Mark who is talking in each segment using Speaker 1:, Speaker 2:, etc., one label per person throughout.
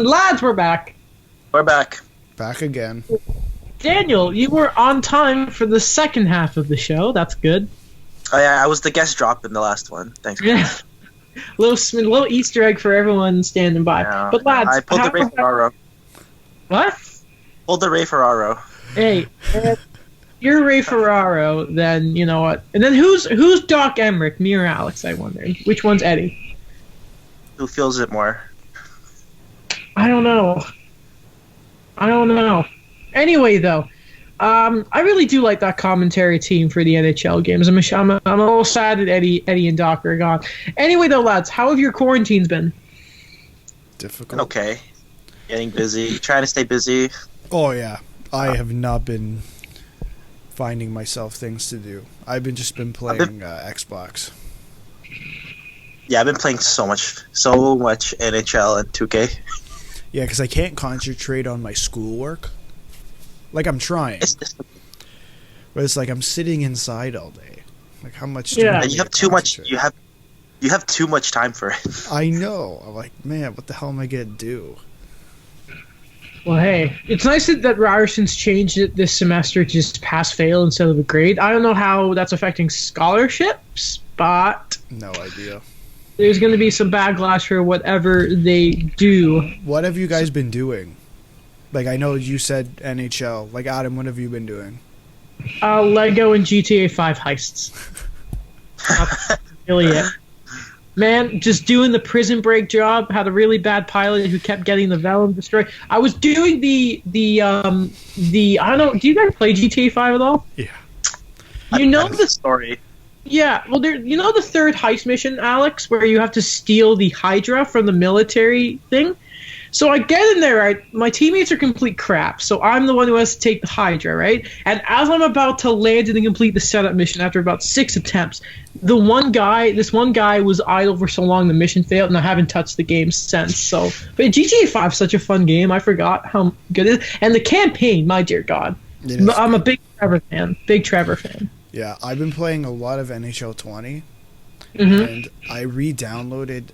Speaker 1: Lads, we're back.
Speaker 2: We're back.
Speaker 3: Back again.
Speaker 1: Daniel, you were on time for the second half of the show. That's good.
Speaker 2: Oh yeah, I was the guest drop in the last one. Thanks.
Speaker 1: Yeah. Little Easter egg for everyone standing by.
Speaker 2: Yeah,
Speaker 1: but lads,
Speaker 2: I pulled the Ray Ferraro.
Speaker 1: What?
Speaker 2: Pulled the Ray Ferraro.
Speaker 1: Hey, if you're Ray Ferraro, then you know what. And then who's Doc Emmerich, me or Alex? I wonder. Which one's Eddie?
Speaker 2: Who feels it more?
Speaker 1: I don't know. Anyway, though, I really do like that commentary team for the NHL games. I'm a little sad that Eddie and Doc are gone. Anyway, though, lads, how have your quarantines been?
Speaker 3: Difficult.
Speaker 2: Okay. Getting busy. Trying to stay busy.
Speaker 3: Oh, yeah. I have not been finding myself things to do. I've just been playing Xbox.
Speaker 2: Yeah, I've been playing so much NHL and 2K.
Speaker 3: Yeah, because I can't concentrate on my schoolwork. Like, I'm trying. But it's like I'm sitting inside all day. Like, how much do
Speaker 1: Yeah.
Speaker 2: And you have too much. You have too much time for it.
Speaker 3: I know. I'm like, man, what the hell am I going to do?
Speaker 1: Well, hey, it's nice that Ryerson's changed it this semester to just pass-fail instead of a grade. I don't know how that's affecting scholarships, but
Speaker 3: No idea.
Speaker 1: there's going to be some backlash for whatever they do.
Speaker 3: What have you guys been doing? Like, I know you said NHL. Like, Adam, what have you been doing?
Speaker 1: Lego and GTA 5 heists. That's really it. Man, just doing the Prison Break job. Had a really bad pilot who kept getting the Vellum destroyed. I was doing the I don't know. Do you guys play GTA 5 at all?
Speaker 3: Yeah.
Speaker 1: You know the
Speaker 2: story.
Speaker 1: Yeah, well, you know the third heist mission, Alex, where you have to steal the Hydra from the military thing? So I get in there, right? My teammates are complete crap, so I'm the one who has to take the Hydra, right? And as I'm about to land and complete the setup mission after about 6 attempts, this one guy was idle for so long the mission failed, and I haven't touched the game since. So, but GTA 5 is such a fun game. I forgot how good it is. And the campaign, my dear God. I'm a big Trevor fan.
Speaker 3: Yeah, I've been playing a lot of NHL 20, and I re-downloaded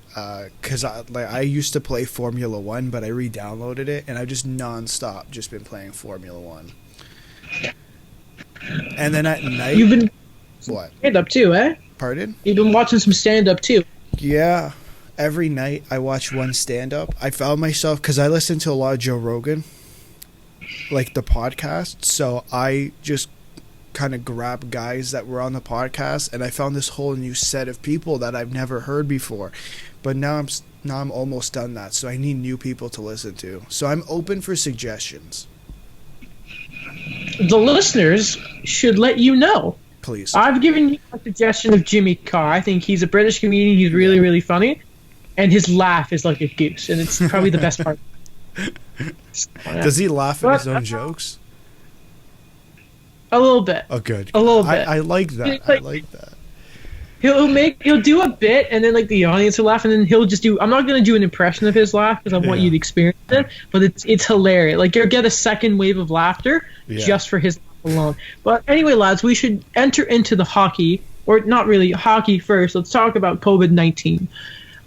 Speaker 3: because I used to play Formula 1, but I re-downloaded it, and I've just non-stop just been playing Formula 1. And then at night...
Speaker 1: You've been
Speaker 3: What?
Speaker 1: stand-up too, eh?
Speaker 3: Pardon?
Speaker 1: You've been watching some stand-up too.
Speaker 3: Yeah, every night I watch one stand-up. I found myself, because I listen to a lot of Joe Rogan, like the podcast, so I just kind of grab guys that were on the podcast, and I found this whole new set of people that I've never heard before. But now I'm almost done that, so I need new people to listen to. So I'm open for suggestions.
Speaker 1: The listeners should let you know.
Speaker 3: Please.
Speaker 1: I've given you a suggestion of Jimmy Carr. I think he's a British comedian. He's really, really funny, and his laugh is like a goose, and it's probably the best part.
Speaker 3: Does he laugh at his own jokes?
Speaker 1: A little bit.
Speaker 3: Oh, good.
Speaker 1: A little bit.
Speaker 3: I like that. I like that.
Speaker 1: He'll do a bit, and then like the audience will laugh, and then he'll just do. I'm not gonna do an impression of his laugh because I want you to experience it, but it's hilarious. Like you'll get a second wave of laughter just for his laugh alone. But anyway, lads, we should enter into the hockey, or not really hockey first. Let's talk about COVID-19.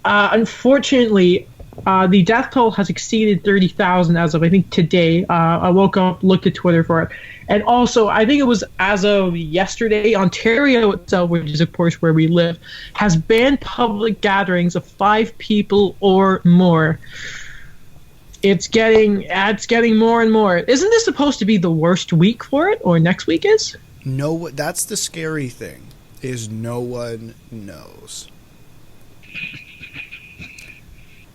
Speaker 1: Unfortunately, the death toll has exceeded 30,000 as of I think today. I woke up, looked at Twitter for it. And also, I think it was as of yesterday, Ontario itself, which is, of course, where we live, has banned public gatherings of 5 people or more. It's getting more and more. Isn't this supposed to be the worst week for it, or next week is?
Speaker 3: No, that's the scary thing, is no one knows.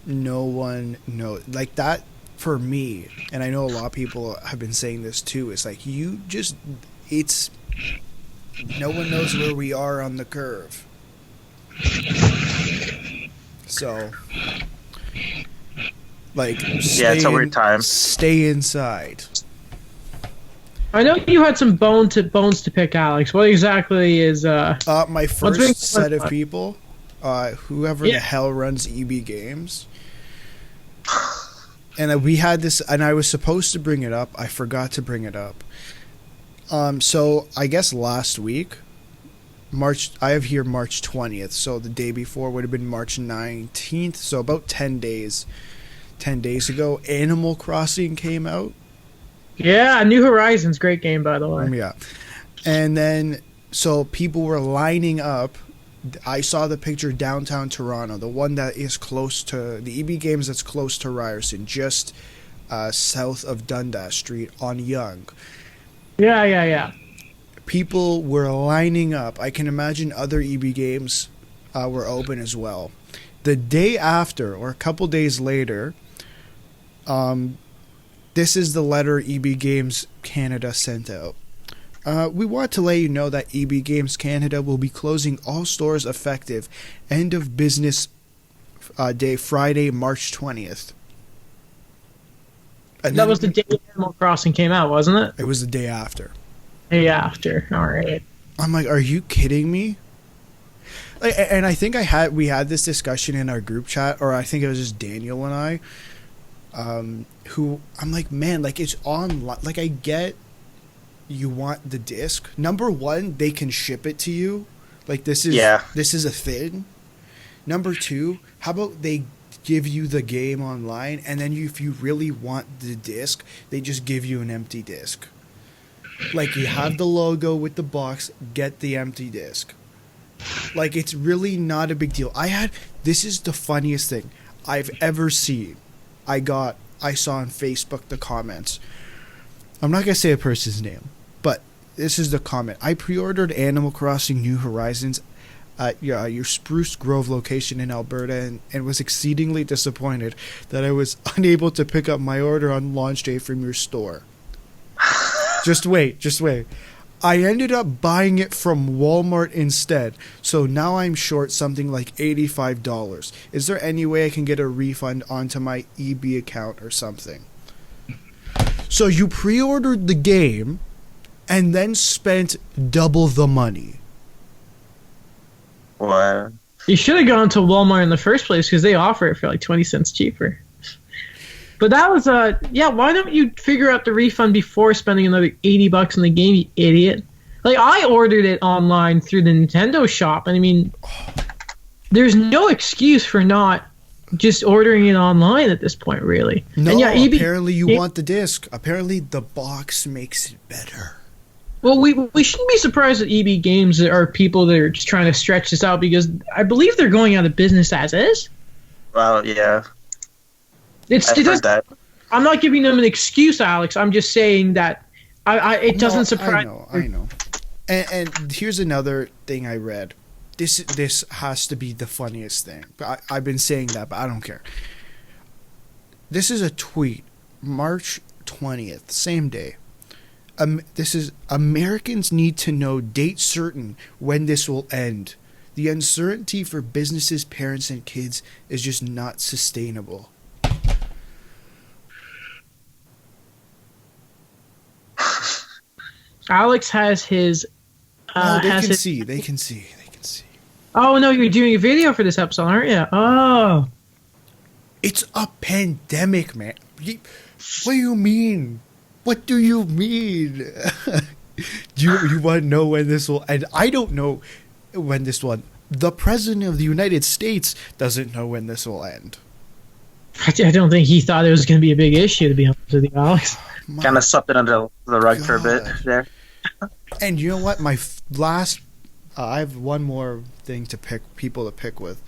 Speaker 3: No one knows. Like that... For me, and I know a lot of people have been saying this too, it's like no one knows where we are on the curve. So, like,
Speaker 2: it's a weird time.
Speaker 3: Stay inside.
Speaker 1: I know you had some bones to pick, Alex. What exactly is
Speaker 3: my first set of people, whoever the hell runs EB Games. And we had this, and I was supposed to bring it up. I forgot to bring it up. So I guess last week, I have here March 20th. So the day before would have been March 19th. So about 10 days. 10 days ago, Animal Crossing came out.
Speaker 1: Yeah, New Horizons, great game, by the way.
Speaker 3: Yeah. And then, so people were lining up. I saw the picture downtown Toronto, the one that is close to the EB Games that's close to Ryerson, just south of Dundas Street on Yonge.
Speaker 1: Yeah.
Speaker 3: People were lining up. I can imagine other EB Games were open as well. The day after, or a couple days later, this is the letter EB Games Canada sent out. We want to let you know that EB Games Canada will be closing all stores effective end of business day Friday, March 20th. And
Speaker 1: that was the day Animal Crossing came out, wasn't it?
Speaker 3: It was the day after.
Speaker 1: Day after. All right.
Speaker 3: I'm like, are you kidding me? And I think we had this discussion in our group chat, or I think it was just Daniel and I, who I'm like, man, like it's online. Like I get you want the disc. Number one, they can ship it to you. Like this is a thing. Number two, how about they give you the game online, and then if you really want the disc, they just give you an empty disc. Like you have the logo with the box, get the empty disc. Like it's really not a big deal. This is the funniest thing I've ever seen. I saw on Facebook the comments. I'm not gonna say a person's name, but this is the comment. I pre-ordered Animal Crossing New Horizons at your Spruce Grove location in Alberta and was exceedingly disappointed that I was unable to pick up my order on launch day from your store. Just wait. I ended up buying it from Walmart instead, so now I'm short something like $85. Is there any way I can get a refund onto my EB account or something? So you pre-ordered the game and then spent double the money.
Speaker 2: What?
Speaker 1: You should have gone to Walmart in the first place because they offer it for like 20 cents cheaper. But that was why don't you figure out the refund before spending another $80 on the game, you idiot? Like I ordered it online through the Nintendo shop, and I mean, there's no excuse for not just ordering it online at this point, really.
Speaker 3: No,
Speaker 1: and
Speaker 3: apparently you want the disc. Apparently the box makes it better.
Speaker 1: Well, we shouldn't be surprised that EB Games are people that are just trying to stretch this out because I believe they're going out of business as is.
Speaker 2: Well, yeah.
Speaker 1: That. I'm not giving them an excuse, Alex. I'm just saying that it doesn't surprise.
Speaker 3: I know. And here's another thing I read. This has to be the funniest thing. I've been saying that, but I don't care. This is a tweet, March 20th, same day. This is Americans need to know date certain when this will end. The uncertainty for businesses, parents, and kids is just not sustainable.
Speaker 1: Alex has his.
Speaker 3: They can see.
Speaker 1: Oh no, you're doing a video for this episode, aren't you? Oh.
Speaker 3: It's a pandemic, man. What do you mean? What do you mean? you want to know when this will end? I don't know when this will end. The President of the United States doesn't know when this will end.
Speaker 1: I don't think he thought it was going to be a big issue, to be honest with you, Alex.
Speaker 2: Kind of swept it under the rug for a bit there.
Speaker 3: And you know what? I have one more thing to people to pick with.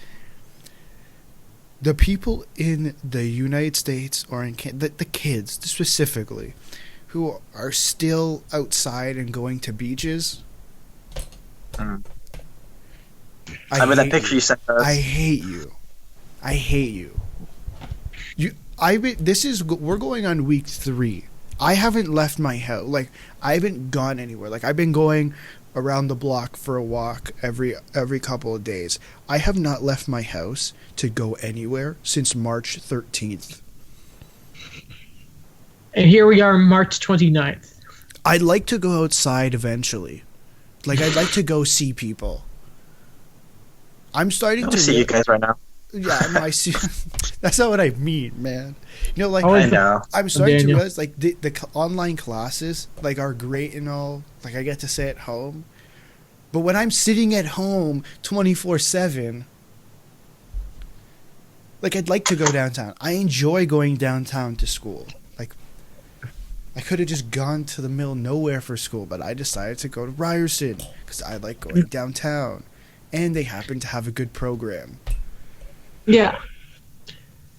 Speaker 3: The people in the United States, or in the kids specifically, who are still outside and going to beaches.
Speaker 2: I mean, that picture you sent us.
Speaker 3: I hate you. We're going on week 3. I haven't left my house. Like, I haven't gone anywhere. Like, I've been going around the block for a walk every couple of days. I have not left my house to go anywhere since March 13th.
Speaker 1: And here we are, March 29th.
Speaker 3: I'd like to go outside eventually. Like, I'd like to go see people. I'm starting to
Speaker 2: see you guys right now.
Speaker 3: Yeah, no, I see. That's not what I mean, man. You know, like
Speaker 2: I know.
Speaker 3: I'm starting to realize, like the online classes, like are great and all. Like I get to stay at home, but when I'm sitting at home 24/7, Like, I'd like to go downtown. I enjoy going downtown to school. Like, I could have just gone to the middle of nowhere for school, but I decided to go to Ryerson because I like going downtown. And they happen to have a good program.
Speaker 1: Yeah.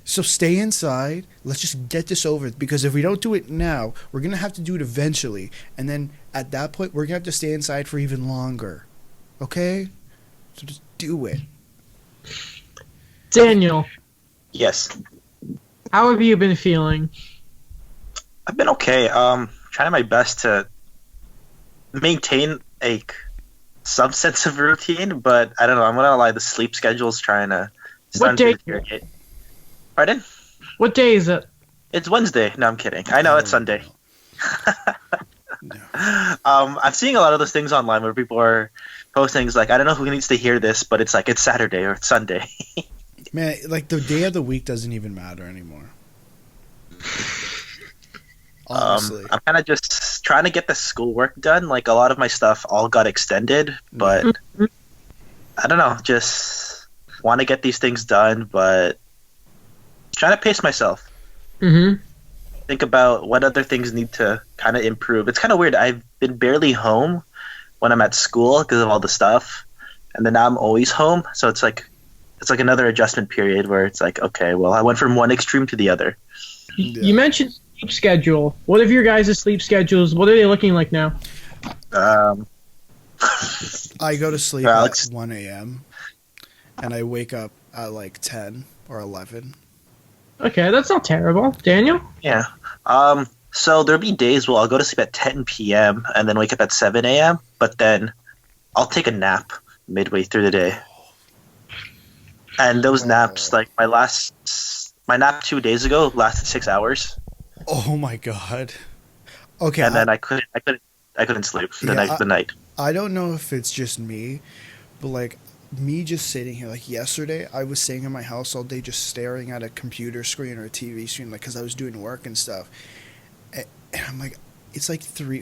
Speaker 3: So stay inside. Let's just get this over. Because if we don't do it now, we're going to have to do it eventually. And then at that point, we're going to have to stay inside for even longer. Okay? So just do it.
Speaker 1: Daniel,
Speaker 2: Yes.
Speaker 1: how have you been feeling?
Speaker 2: I've been okay. Trying my best to maintain some sense of routine, but I don't know. I'm gonna lie. The sleep schedule's trying to.
Speaker 1: What day?
Speaker 2: Pardon?
Speaker 1: What day is it?
Speaker 2: It's Wednesday. No, I'm kidding. I know it's Sunday.
Speaker 3: No.
Speaker 2: I'm seeing a lot of those things online where people are posting things like, I don't know who needs to hear this, but it's like it's Saturday or it's Sunday.
Speaker 3: Man, like the day of the week doesn't even matter anymore. Honestly.
Speaker 2: I'm kind of just trying to get the schoolwork done. Like a lot of my stuff all got extended, but I don't know. Just want to get these things done, but trying to pace myself.
Speaker 1: Mm-hmm.
Speaker 2: Think about what other things need to kind of improve. It's kind of weird. I've been barely home when I'm at school because of all the stuff, and then now I'm always home. So it's like another adjustment period where it's like, okay, well, I went from one extreme to the other.
Speaker 3: Yeah.
Speaker 1: You mentioned sleep schedule. What are your guys' sleep schedules? What are they looking like now?
Speaker 3: I go to sleep
Speaker 2: Alex.
Speaker 3: at 1 a.m. and I wake up at like 10 or 11.
Speaker 1: Okay, that's not terrible. Daniel?
Speaker 2: Yeah. So there'll be days where I'll go to sleep at 10 p.m. and then wake up at 7 a.m., but then I'll take a nap midway through the day. And those naps, like my nap 2 days ago lasted 6 hours.
Speaker 3: Oh my god. Okay.
Speaker 2: And then I couldn't sleep the night.
Speaker 3: I don't know if it's just me, but like me just sitting here, like yesterday, I was sitting in my house all day just staring at a computer screen or a TV screen, like because I was doing work and stuff. And I'm like, it's like 3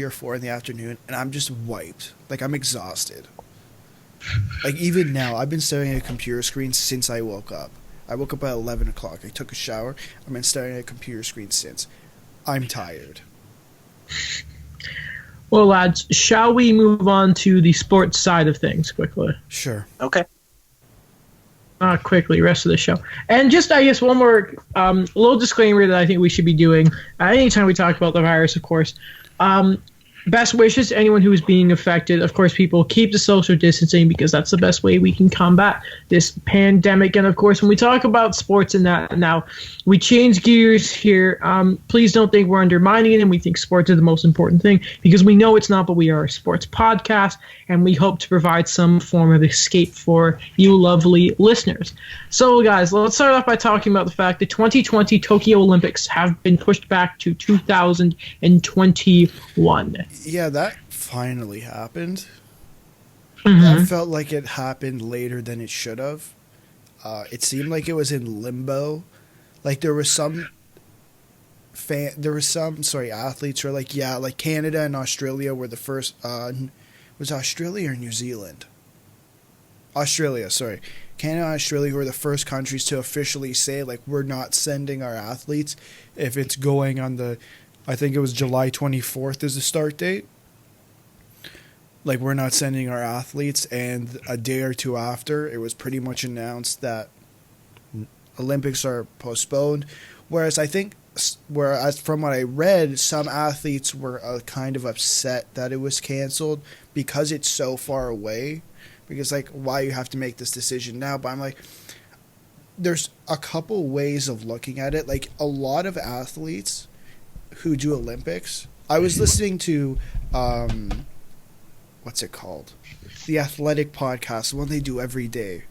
Speaker 3: or 4 in the afternoon, and I'm just wiped. Like I'm exhausted. Like even now, I've been staring at a computer screen since I woke up. I woke up at 11 o'clock. I took a shower. I've been staring at a computer screen since. I'm tired.
Speaker 1: Well, lads, shall we move on to the sports side of things quickly?
Speaker 3: Sure.
Speaker 2: Okay.
Speaker 1: Quickly, rest of the show. And just, I guess, one more little disclaimer that I think we should be doing anytime we talk about the virus, of course. Best wishes to anyone who is being affected. Of course, people keep the social distancing because that's the best way we can combat this pandemic. And of course, when we talk about sports and that now, we change gears here. Please don't think we're undermining it and we think sports are the most important thing because we know it's not, but we are a sports podcast and we hope to provide some form of escape for you lovely listeners. So guys, let's start off by talking about the fact that 2020 Tokyo Olympics have been pushed back to 2021.
Speaker 3: Yeah, that finally happened.
Speaker 1: Mm-hmm.
Speaker 3: That felt like it happened later than it should have. It seemed like it was in limbo. Like there were some athletes who were like, yeah, like Canada and Australia were the first. Was Australia or New Zealand? Australia, sorry. Canada and Australia were the first countries to officially say, like, we're not sending our athletes if it's going on the, I think it was July 24th is the start date. Like, we're not sending our athletes, and a day or two after, it was pretty much announced that Olympics are postponed. Whereas I think, from what I read, some athletes were kind of upset that it was canceled because it's so far away. Because, like, why you have to make this decision now? But I'm like, there's a couple ways of looking at it. Like, a lot of athletes who do Olympics, I was listening to, what's it called? The Athletic Podcast, the one they do every day.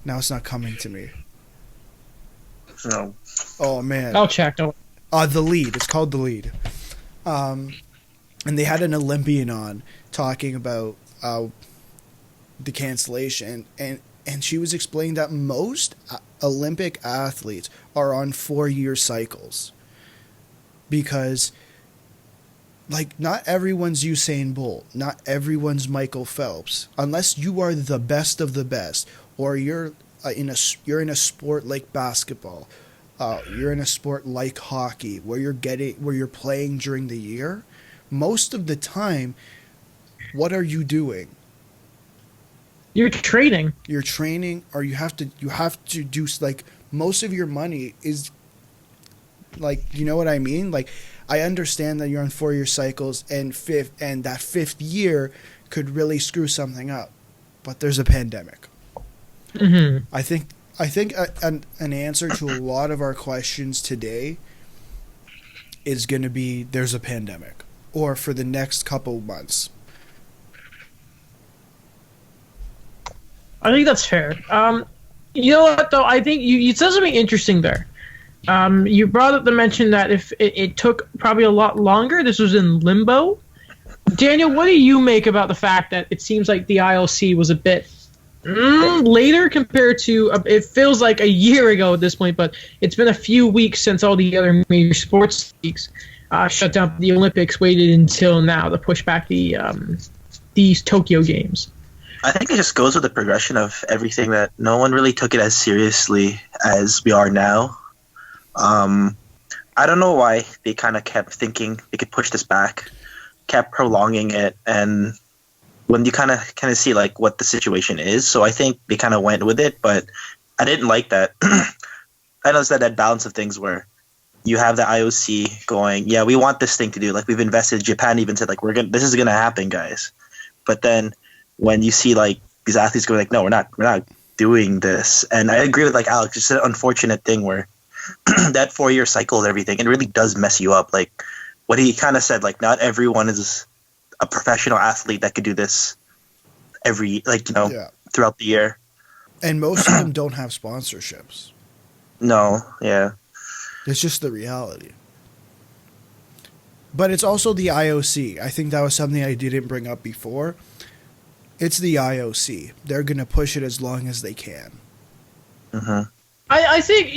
Speaker 3: Now it's not coming to me.
Speaker 2: No.
Speaker 3: Oh, man.
Speaker 1: I'll check. Don't.
Speaker 3: The Lead. It's called The Lead. And they had an Olympian on talking about the cancellation, and she was explaining that most Olympic athletes are on 4-year cycles because, like, not everyone's Usain Bolt, not everyone's Michael Phelps, unless you are the best of the best, or you're you're in a sport like basketball, you're in a sport like hockey where you're playing during the year, most of the time, what are you doing?
Speaker 1: You're training.
Speaker 3: You're training, or you have to do, like, most of your money is, like, you know what I mean? Like, I understand that you're on 4-year cycles, and that fifth year could really screw something up, but there's a pandemic.
Speaker 1: Mm-hmm.
Speaker 3: I think an answer to a lot of our questions today is going to be there's a pandemic, or for the next couple months.
Speaker 1: I think that's fair. You know what, though? I think you said something interesting there. You brought up the mention that if it took probably a lot longer, this was in limbo. Daniel, what do you make about the fact that it seems like the IOC was a bit later compared to, it feels like a year ago at this point, but it's been a few weeks since all the other major sports leagues shut down the Olympics, waited until now to push back these Tokyo Games?
Speaker 2: I think it just goes with the progression of everything, that no one really took it as seriously as we are now. I don't know why they kind of kept thinking they could push this back, kept prolonging it, and when you kind of see like what the situation is, so I think they kind of went with it, but I didn't like that. I noticed that balance of things where you have the IOC going, yeah, we want this thing to do, like we've invested. Japan even said like this is gonna happen, guys, but then when you see like these athletes go like, no, we're not doing this. And I agree with like Alex, it's an unfortunate thing where that 4-year cycle and everything, it really does mess you up. Like what he kind of said, like not everyone is a professional athlete that could do this throughout the year. And
Speaker 3: most of them don't have sponsorships.
Speaker 2: No, yeah.
Speaker 3: It's just the reality. But it's also the IOC. I think that was something I didn't bring up before. It's the IOC. They're going to push it as long as they can.
Speaker 2: Mm-hmm.
Speaker 1: I think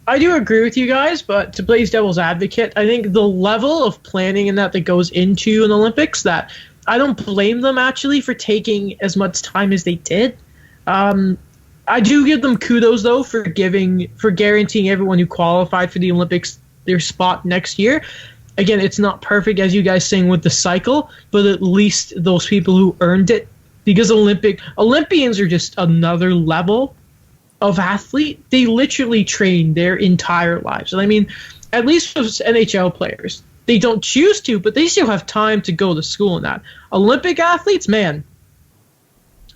Speaker 1: I do agree with you guys, but to play devil's advocate, I think the level of planning and that goes into an Olympics, that I don't blame them actually for taking as much time as they did. I do give them kudos though for guaranteeing everyone who qualified for the Olympics their spot next year. Again, it's not perfect, as you guys saying, with the cycle, but at least those people who earned it, because Olympians are just another level of athlete. They literally train their entire lives. And I mean, at least with NHL players, they don't choose to, but they still have time to go to school and that. Olympic athletes, man,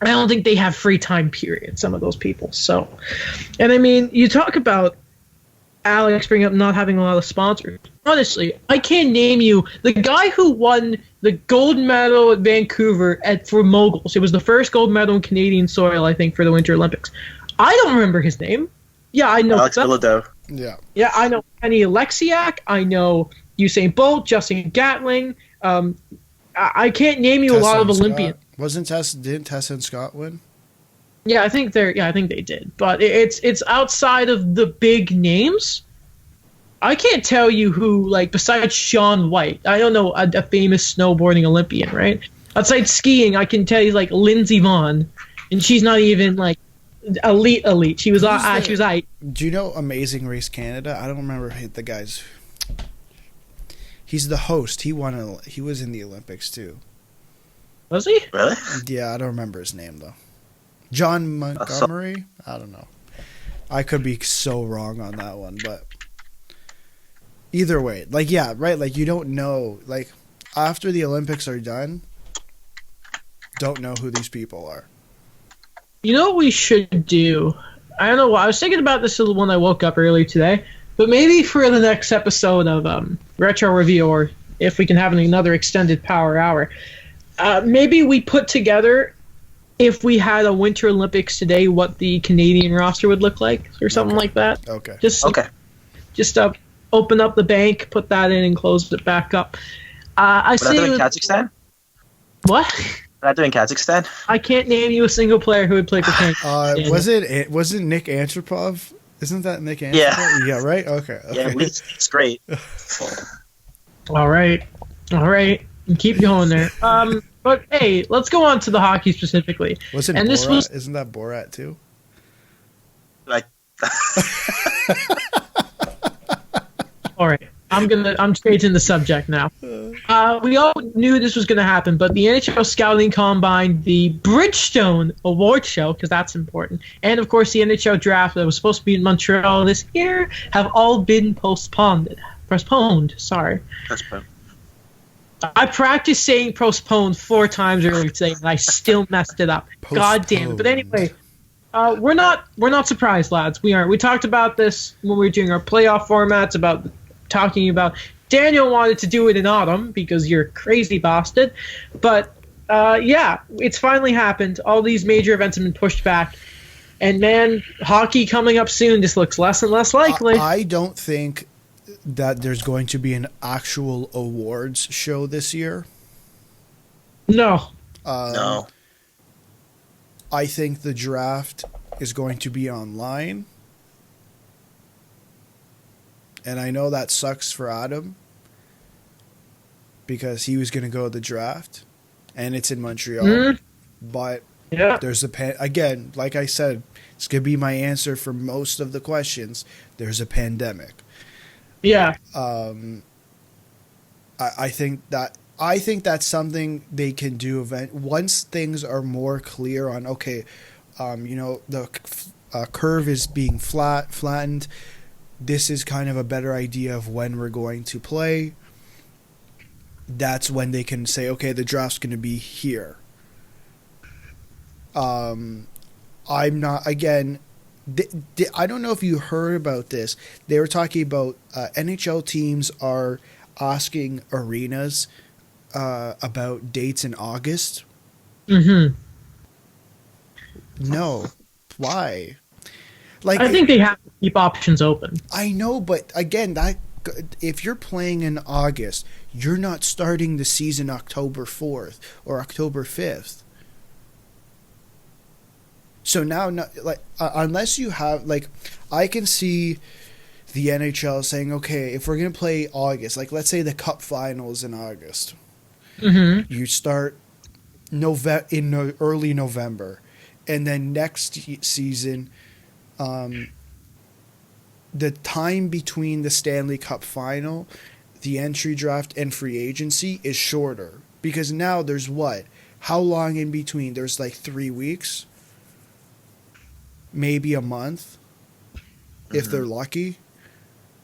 Speaker 1: I don't think they have free time, period, some of those people. So, and I mean, you talk about Alex bringing up not having a lot of sponsors. Honestly, I can't name you the guy who won the gold medal at Vancouver for moguls. It was the first gold medal in Canadian soil, I think, for the Winter Olympics. I don't remember his name. Yeah, I know.
Speaker 2: Alex Bilodeau.
Speaker 1: Yeah, I know Penny Alexiak. I know Usain Bolt, Justin Gatling. I can't name you a lot of Olympians.
Speaker 3: Didn't Tessa and Scott win?
Speaker 1: Yeah, I think they did. But it's outside of the big names. I can't tell you who, like, besides Shaun White. I don't know a famous snowboarding Olympian, right? Outside skiing, I can tell you, like, Lindsey Vonn, and she's not even, like, elite. She was eight.
Speaker 3: Do you know Amazing Race Canada? I don't remember the guy's. He's the host. He was in the Olympics too.
Speaker 1: Was he?
Speaker 2: Really?
Speaker 3: Yeah, I don't remember his name though. John Montgomery? I don't know. I could be so wrong on that one, but either way, like, yeah, right, like, you don't know, like, after the Olympics are done, don't know who these people are.
Speaker 1: You know what we should do? I don't know why. I was thinking about this when I woke up early today, but maybe for the next episode of Retro Review, or if we can have another extended power hour, maybe we put together, if we had a Winter Olympics today, what the Canadian roster would look like, or something like that.
Speaker 3: Okay.
Speaker 1: Just open up the bank, put that in, and close it back up. I see.
Speaker 2: Doing Kazakhstan?
Speaker 1: What?
Speaker 2: Not doing Kazakhstan?
Speaker 1: I can't name you a single player who would play for Canada.
Speaker 3: Wasn't Nick Antropov? Isn't that Nick Antropov?
Speaker 2: Yeah.
Speaker 3: Yeah, right? Okay.
Speaker 2: Yeah, it's great.
Speaker 1: All right. Keep going there. But hey, let's go on to the hockey specifically.
Speaker 3: Isn't that Borat too?
Speaker 1: All right. I'm changing the subject now. We all knew this was going to happen, but the NHL Scouting Combine, the Bridgestone Award Show, because that's important, and of course the NHL Draft that was supposed to be in Montreal this year, have all been postponed. Sorry.
Speaker 2: Postponed.
Speaker 1: I practiced saying postponed 4 times earlier today, and I still messed it up. God damn it! But anyway, we're not surprised, lads. We aren't. We talked about this when we were doing our playoff formats about. Talking about Daniel wanted to do it in autumn because you're a crazy bastard, but yeah, it's finally happened. All these major events have been pushed back, and man, hockey coming up soon just looks less and less likely.
Speaker 3: I don't think that there's going to be an actual awards show this year.
Speaker 1: No.
Speaker 2: No.
Speaker 3: I think the draft is going to be online. And I know that sucks for Adam because he was going to go to the draft, and it's in Montreal. But
Speaker 1: yeah,
Speaker 3: there's again, like I said, it's going to be my answer for most of the questions. There's a pandemic.
Speaker 1: Yeah.
Speaker 3: I think that's something they can do once things are more clear on. Okay, the curve is being flattened. This is kind of a better idea of when we're going to play. That's when they can say, okay, the draft's going to be here. I'm not, again, I don't know if you heard about this. They were talking about NHL teams are asking arenas about dates in August.
Speaker 1: Mm-hmm.
Speaker 3: No. Why?
Speaker 1: I think they have to keep options open.
Speaker 3: I know, but again, if you're playing in August, you're not starting the season October 4th or October 5th. So now, unless you have, I can see the NHL saying, okay, if we're going to play August, let's say the Cup Finals in August, you start in early November, and then next season, the time between the Stanley Cup Final, the entry draft, and free agency is shorter. Because now there's how long in between? There's 3 weeks? Maybe a month? If they're lucky?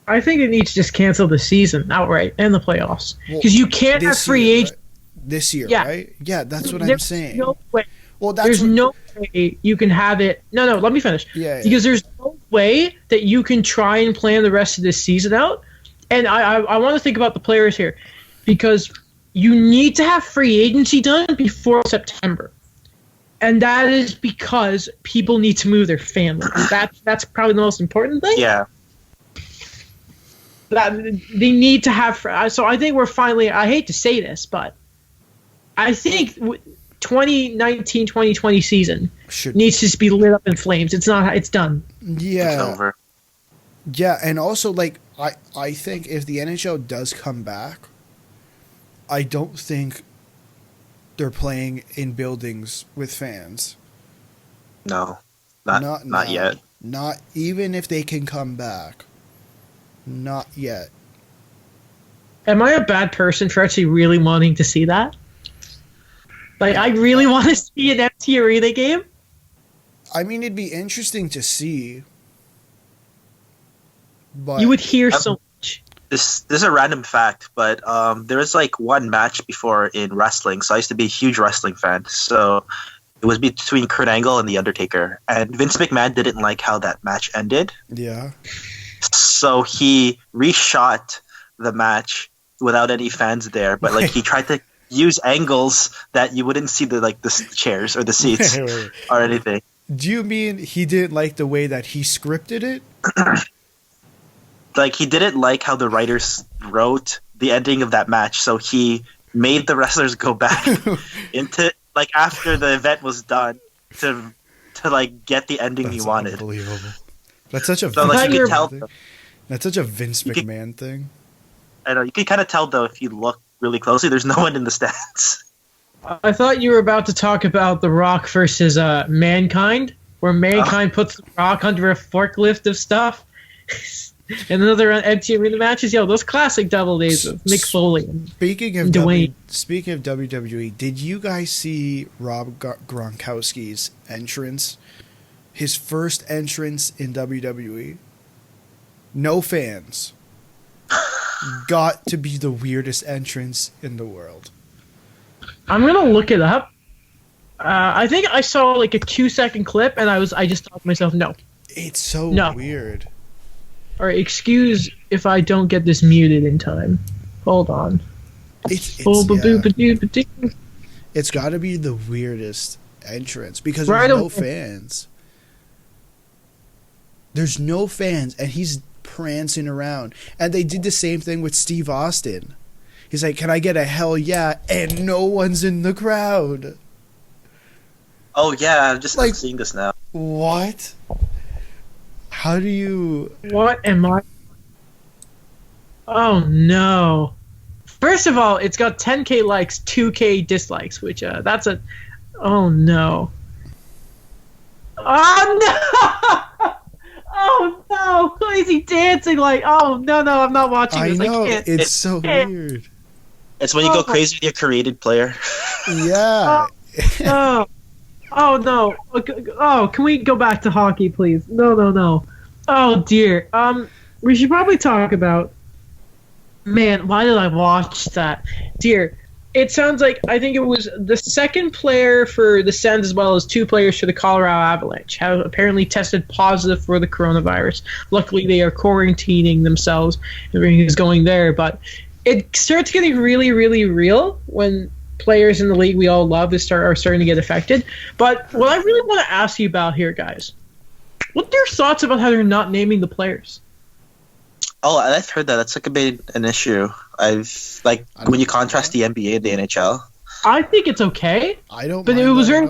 Speaker 1: I think it needs to just cancel the season outright and the playoffs. Because you can't have free agents.
Speaker 3: Right? This year,
Speaker 1: yeah.
Speaker 3: Right? Yeah, that's what I'm saying.
Speaker 1: No way.
Speaker 3: Well,
Speaker 1: there's no way you can have it. No, let me finish.
Speaker 3: Yeah.
Speaker 1: Because there's no way that you can try and plan the rest of this season out. And I want to think about the players here, because you need to have free agency done before September. And that is because people need to move their families. That's probably the most important thing.
Speaker 2: Yeah.
Speaker 1: That they need to have. So I think we're finally. I hate to say this, but I think 2019-2020 season needs to just be lit up in flames. It's not. It's done.
Speaker 3: Yeah.
Speaker 2: It's over.
Speaker 3: Yeah, and also I think if the NHL does come back, I don't think they're playing in buildings with fans.
Speaker 2: No, not yet.
Speaker 3: Not even if they can come back. Not yet.
Speaker 1: Am I a bad person for actually really wanting to see that? I really want to see an empty arena game.
Speaker 3: I mean, it'd be interesting to see. But
Speaker 1: you would hear so much.
Speaker 2: This is a random fact, but there was one match before in wrestling. So I used to be a huge wrestling fan. So it was between Kurt Angle and The Undertaker. And Vince McMahon didn't like how that match ended.
Speaker 3: Yeah.
Speaker 2: So he reshot the match without any fans there. But he tried to use angles that you wouldn't see the chairs or the seats or anything.
Speaker 3: Do you mean he didn't like the way that he scripted it?
Speaker 2: He didn't like how the writers wrote the ending of that match, so he made the wrestlers go back into after the event was done to get the ending he wanted.
Speaker 3: Unbelievable. That's such a
Speaker 2: you could tell.
Speaker 3: That's such a Vince McMahon thing.
Speaker 2: I know, you can kind of tell though if you look really closely. There's no one in the stands.
Speaker 1: I thought you were about to talk about The Rock versus Mankind. where Mankind puts The Rock under a forklift of stuff. And another empty arena matches. Yo, those classic double days of Mick Foley and Dwayne.
Speaker 3: Speaking of WWE, did you guys see Rob Gronkowski's entrance? His first entrance in WWE? No fans. Got to be the weirdest entrance in the world.
Speaker 1: I'm gonna look it up. I think I saw like a 2-second clip, and I just thought to myself, no.
Speaker 3: It's so weird.
Speaker 1: All right, excuse if I don't get this muted in time. Hold on.
Speaker 3: It's got to be the weirdest entrance because there's no fans. There's no fans, and he's prancing around. And they did the same thing with Steve Austin. He's like, "Can I get a hell yeah?" And no one's in the crowd.
Speaker 2: Oh yeah, I'm just like seeing this now.
Speaker 3: What? How do you...
Speaker 1: What am I... Oh, no. First of all, it's got 10k likes, 2k dislikes, which, that's a... Oh, no. Oh, no! Oh, no! Is he dancing like... Oh, no, I'm not watching this.
Speaker 3: I know, it's so weird.
Speaker 2: It's when you go crazy with your created player.
Speaker 3: Yeah.
Speaker 1: Oh, no. Oh, can we go back to hockey, please? No. Oh, dear. We should probably talk about... Man, why did I watch that? Dear, it sounds like I think it was the second player for the Sens as well as 2 players for the Colorado Avalanche have apparently tested positive for the coronavirus. Luckily, they are quarantining themselves. Everything is going there, but it starts getting really, really real when players in the league we all love are starting to get affected. But what I really want to ask you about here, guys, what are your thoughts about how they're not naming the players?
Speaker 2: Oh, I've heard that. That's an issue. When you contrast the NBA and the NHL.
Speaker 1: I think it's okay.
Speaker 3: I don't.
Speaker 1: But it was very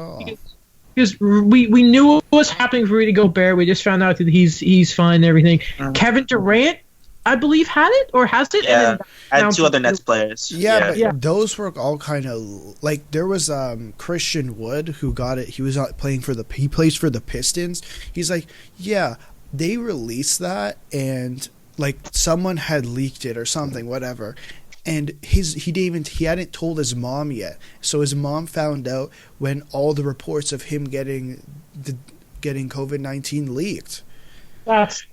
Speaker 1: because we knew what was happening for Rudy Gobert. We just found out that he's fine and everything. Kevin Durant, I believe, had it or has it.
Speaker 2: Yeah, and 2 other Nets players.
Speaker 3: Yeah, but those were all kind of like there was Christian Wood who got it. He was playing for he plays for the Pistons. He's like, yeah, they released that and like someone had leaked it or something, whatever. And he hadn't told his mom yet. So his mom found out when all the reports of him getting COVID-19 leaked.
Speaker 1: That's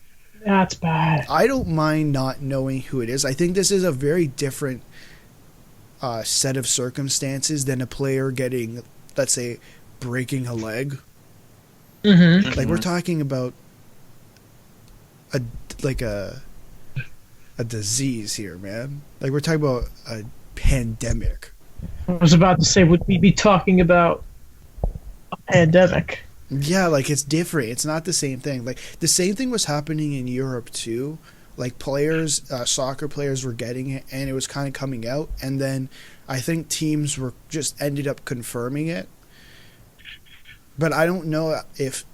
Speaker 1: bad.
Speaker 3: I don't mind not knowing who it is. I think this is a very different set of circumstances than a player getting, let's say, breaking a leg.
Speaker 1: Mm-hmm.
Speaker 3: Like we're talking about a disease here, man. Like we're talking about a pandemic.
Speaker 1: I was about to say, would we be talking about a pandemic?
Speaker 3: Yeah, like it's different. It's not the same thing. Like the same thing was happening in Europe too. Like players, soccer players were getting it, and it was kind of coming out. And then I think teams were just ended up confirming it. But I don't know if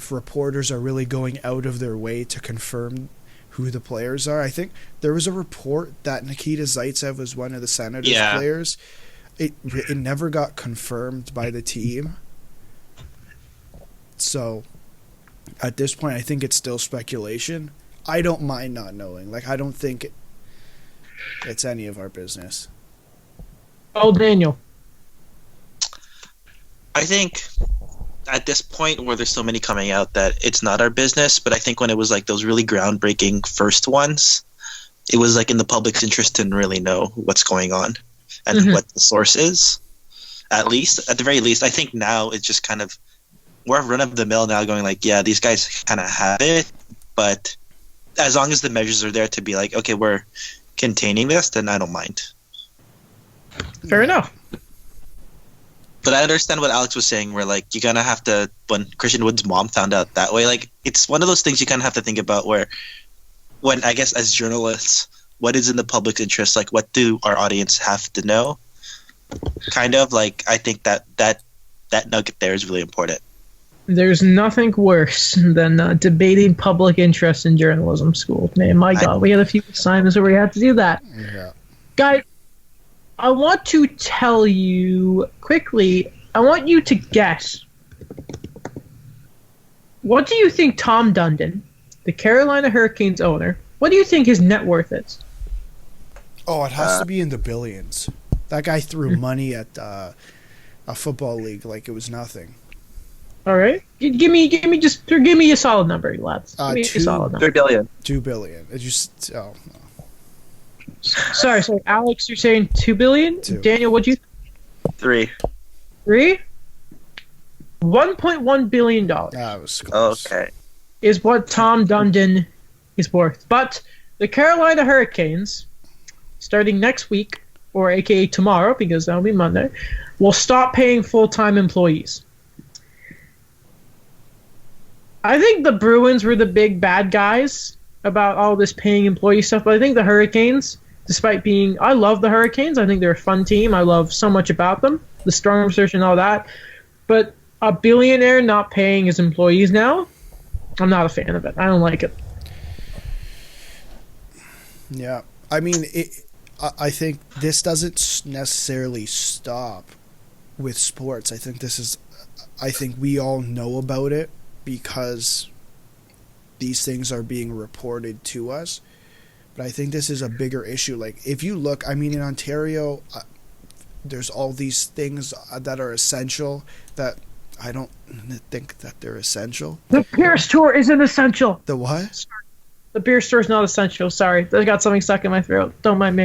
Speaker 3: reporters are really going out of their way to confirm who the players are. I think there was a report that Nikita Zaitsev was one of the Senators players. It never got confirmed by the team. So at this point, I think it's still speculation. I don't mind not knowing. Like, I don't think it's any of our business.
Speaker 1: Oh, Daniel.
Speaker 2: I think at this point where there's so many coming out that it's not our business, but I think when it was like those really groundbreaking first ones, it was like in the public's interest to really know what's going on and what the source is. At the very least, I think now it's just kind of we're run of the mill now going like, yeah, these guys kind of have it, but as long as the measures are there to be like, okay, we're containing this, then I don't mind.
Speaker 1: Fair enough.
Speaker 2: But I understand what Alex was saying, where like you kind of have to, when Christian Wood's mom found out that way, like it's one of those things you kind of have to think about where, when I guess as journalists, what is in the public's interest? Like, what do our audience have to know? Kind of like, I think that nugget there is really important.
Speaker 1: There's nothing worse than debating public interest in journalism school. Man, my God, we had a few assignments where we had to do that.
Speaker 3: Yeah.
Speaker 1: Guys, I want to tell you quickly, I want you to guess What do you think Tom Dundon, the Carolina Hurricanes owner, what do you think his net worth is?
Speaker 3: Oh, it has to be in the billions. That guy threw money at a football league like it was nothing.
Speaker 1: All right, give me a solid number, lads. Give me a solid number.
Speaker 2: 3 billion.
Speaker 3: 2 billion. It just no.
Speaker 1: Sorry, Alex, you're saying 2 billion.
Speaker 3: 2.
Speaker 1: Daniel, what'd you?
Speaker 2: 3.
Speaker 1: 3. $1.1 billion
Speaker 3: That was close.
Speaker 2: Okay.
Speaker 1: is what Tom Dundon is worth. But the Carolina Hurricanes, starting next week, or aka tomorrow, because that'll be Monday, will stop paying full-time employees. I think the Bruins were the big bad guys about all this paying employee stuff, but I think the Hurricanes, despite being... I love the Hurricanes. I think they're a fun team. I love so much about them, the storm surge and all that. But a billionaire not paying his employees now, I'm not a fan of it. I don't like it.
Speaker 3: Yeah. I mean, I think this doesn't necessarily stop with sports. I think we all know about it because these things are being reported to us. But I think this is a bigger issue. Like, if you look, I mean, in Ontario, there's all these things that are essential that I don't think that they're essential.
Speaker 1: The beer store isn't essential.
Speaker 3: The what?
Speaker 1: The beer store is not essential. Sorry. I got something stuck in my throat. Don't mind me.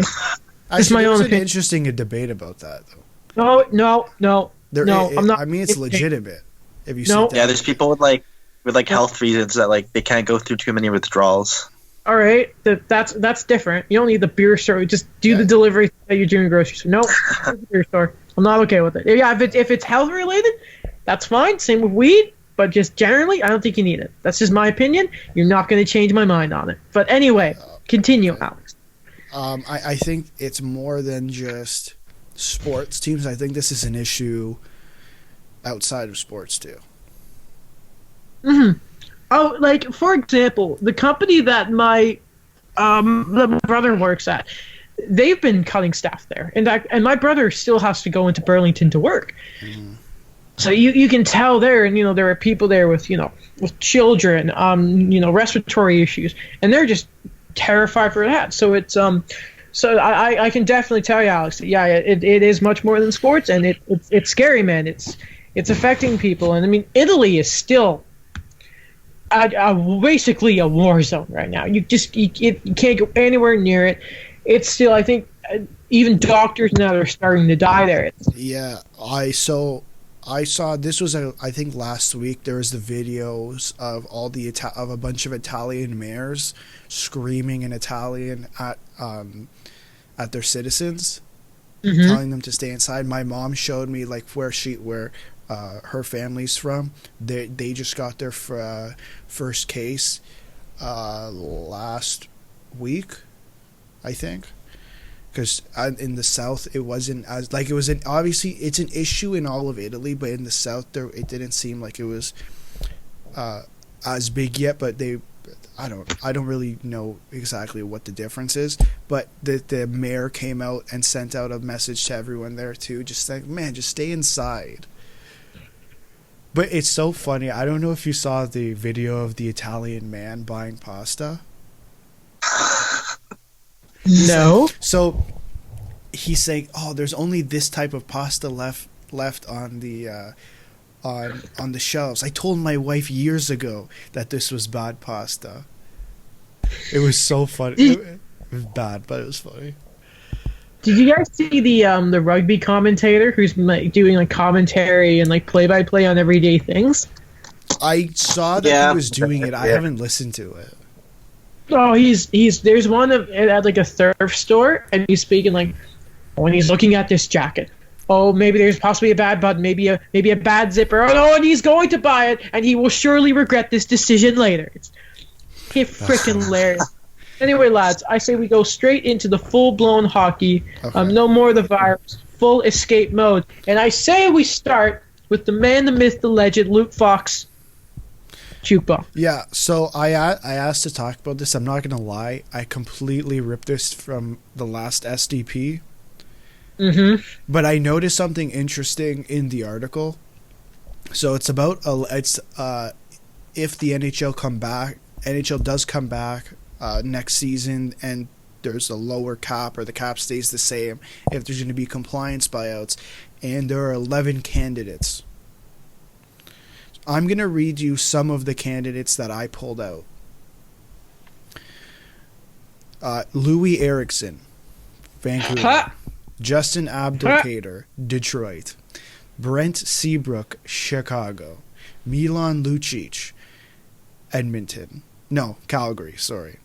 Speaker 1: It's my
Speaker 3: There's
Speaker 1: own
Speaker 3: an
Speaker 1: opinion.
Speaker 3: interesting debate about that, though.
Speaker 1: No. I'm not.
Speaker 3: I mean, it's legitimate. If you
Speaker 1: No.
Speaker 3: sit
Speaker 2: Yeah,
Speaker 3: down.
Speaker 2: there's people with health reasons that they can't go through too many withdrawals.
Speaker 1: All right, that's different. You don't need the beer store. Just do the delivery that you're doing grocery store. No, the beer store. I'm not okay with it. Yeah, if it's health related, that's fine. Same with weed, but just generally, I don't think you need it. That's just my opinion. You're not going to change my mind on it. But anyway, continue, Alex.
Speaker 3: I think it's more than just sports teams. I think this is an issue outside of sports too.
Speaker 1: Mm-hmm. Oh, like, for example, the company that my brother works at, they've been cutting staff there. And my brother still has to go into Burlington to work. Mm-hmm. So you can tell there, and, there are people there with, with children, respiratory issues, and they're just terrified for that. So it's, so I can definitely tell you, Alex, that, yeah, it is much more than sports, and it's scary, man. It's affecting people. And, I mean, Italy is still... basically a war zone right now. You can't go anywhere near it. It's still, I think, even doctors now are starting to die there.
Speaker 3: Yeah, I saw this was I think last week. There was the videos of of a bunch of Italian mayors screaming in Italian at their citizens, telling them to stay inside. My mom showed me where her family's from. They just got their first case last week, I think, because in the south it wasn't as obviously it's an issue in all of Italy, but in the south it didn't seem like it was as big yet. But I don't really know exactly what the difference is, but the mayor came out and sent out a message to everyone there too, just saying, man, just stay inside. But it's so funny. I don't know if you saw the video of the Italian man buying pasta.
Speaker 1: No.
Speaker 3: So he's saying, "Oh, there's only this type of pasta left on the on the shelves. I told my wife years ago that this was bad pasta." It was so funny. It was bad, but it was funny.
Speaker 1: Did you guys see the rugby commentator who's doing commentary and play-by-play on everyday things?
Speaker 3: I saw that he was doing it. I haven't listened to it.
Speaker 1: Oh, there's one at a thrift store, and he's speaking when he's looking at this jacket. Oh, maybe there's possibly a bad button, maybe a bad zipper. Oh no, and he's going to buy it, and he will surely regret this decision later. It's freaking hilarious. Anyway, lads, I say we go straight into the full-blown hockey. Okay. No more of the virus. Full escape mode. And I say we start with the man, the myth, the legend, Luke Fox, Jukebox.
Speaker 3: Yeah, so I asked to talk about this. I'm not going to lie. I completely ripped this from the last SDP.
Speaker 1: Mm-hmm.
Speaker 3: But I noticed something interesting in the article. So it's about if the NHL does come back next season, and there's a lower cap or the cap stays the same, if there's going to be compliance buyouts, and there are 11 candidates. I'm going to read you some of the candidates that I pulled out. Louis Eriksson, Vancouver. Justin Abdelkader, Detroit. Brent Seabrook, Chicago. Milan Lucic, Edmonton. No, Calgary, sorry.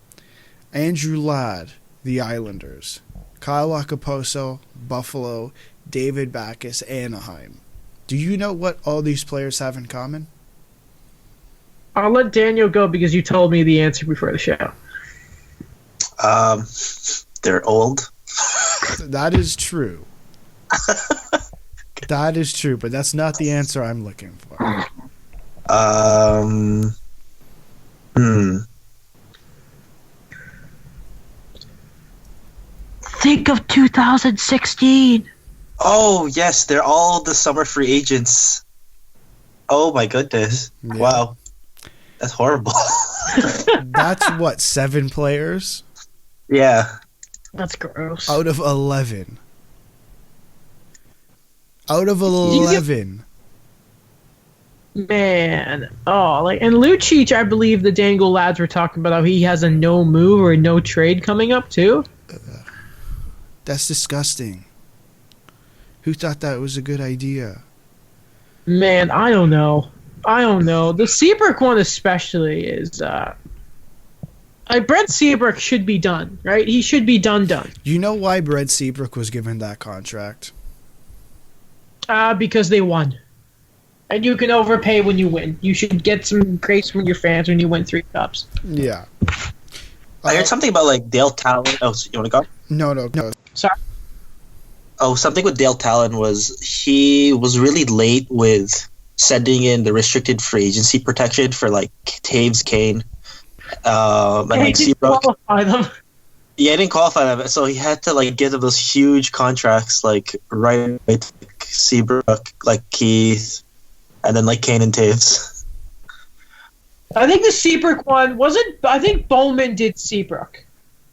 Speaker 3: Andrew Ladd, the Islanders. Kyle Okaposo, Buffalo. David Backes, Anaheim. Do you know what all these players have in common?
Speaker 1: I'll let Daniel go because you told me the answer before the show.
Speaker 2: They're old.
Speaker 3: That is true. That is true, but that's not the answer I'm looking for.
Speaker 1: Think of 2016.
Speaker 2: Oh, yes, they're all the summer free agents. Oh, my goodness. Yeah. Wow. That's horrible.
Speaker 3: That's what, 7 players?
Speaker 2: Yeah.
Speaker 1: That's gross.
Speaker 3: Out of 11. Out of 11.
Speaker 1: Man. Oh, and Lucic, I believe the Dangle lads were talking about how he has a no move or a no trade coming up, too.
Speaker 3: That's disgusting. Who thought that was a good idea?
Speaker 1: Man, I don't know. The Seabrook one especially is... Brent Seabrook should be done, right? He should be done.
Speaker 3: You know why Brent Seabrook was given that contract?
Speaker 1: Because they won. And you can overpay when you win. You should get some grace from your fans when you win 3 cups.
Speaker 3: Yeah.
Speaker 2: I heard something about, Dale Talon. Oh, so you want to go?
Speaker 3: No.
Speaker 1: Sorry?
Speaker 2: Oh, something with Dale Talon was he was really late with sending in the restricted free agency protection for, Taves, Kane, and, Seabrook.
Speaker 1: Qualify them.
Speaker 2: Yeah, he didn't qualify them, so he had to, give them those huge contracts, right away to Seabrook, Keith, and then, Kane and Taves.
Speaker 1: I think the Seabrook one I think Bowman did Seabrook.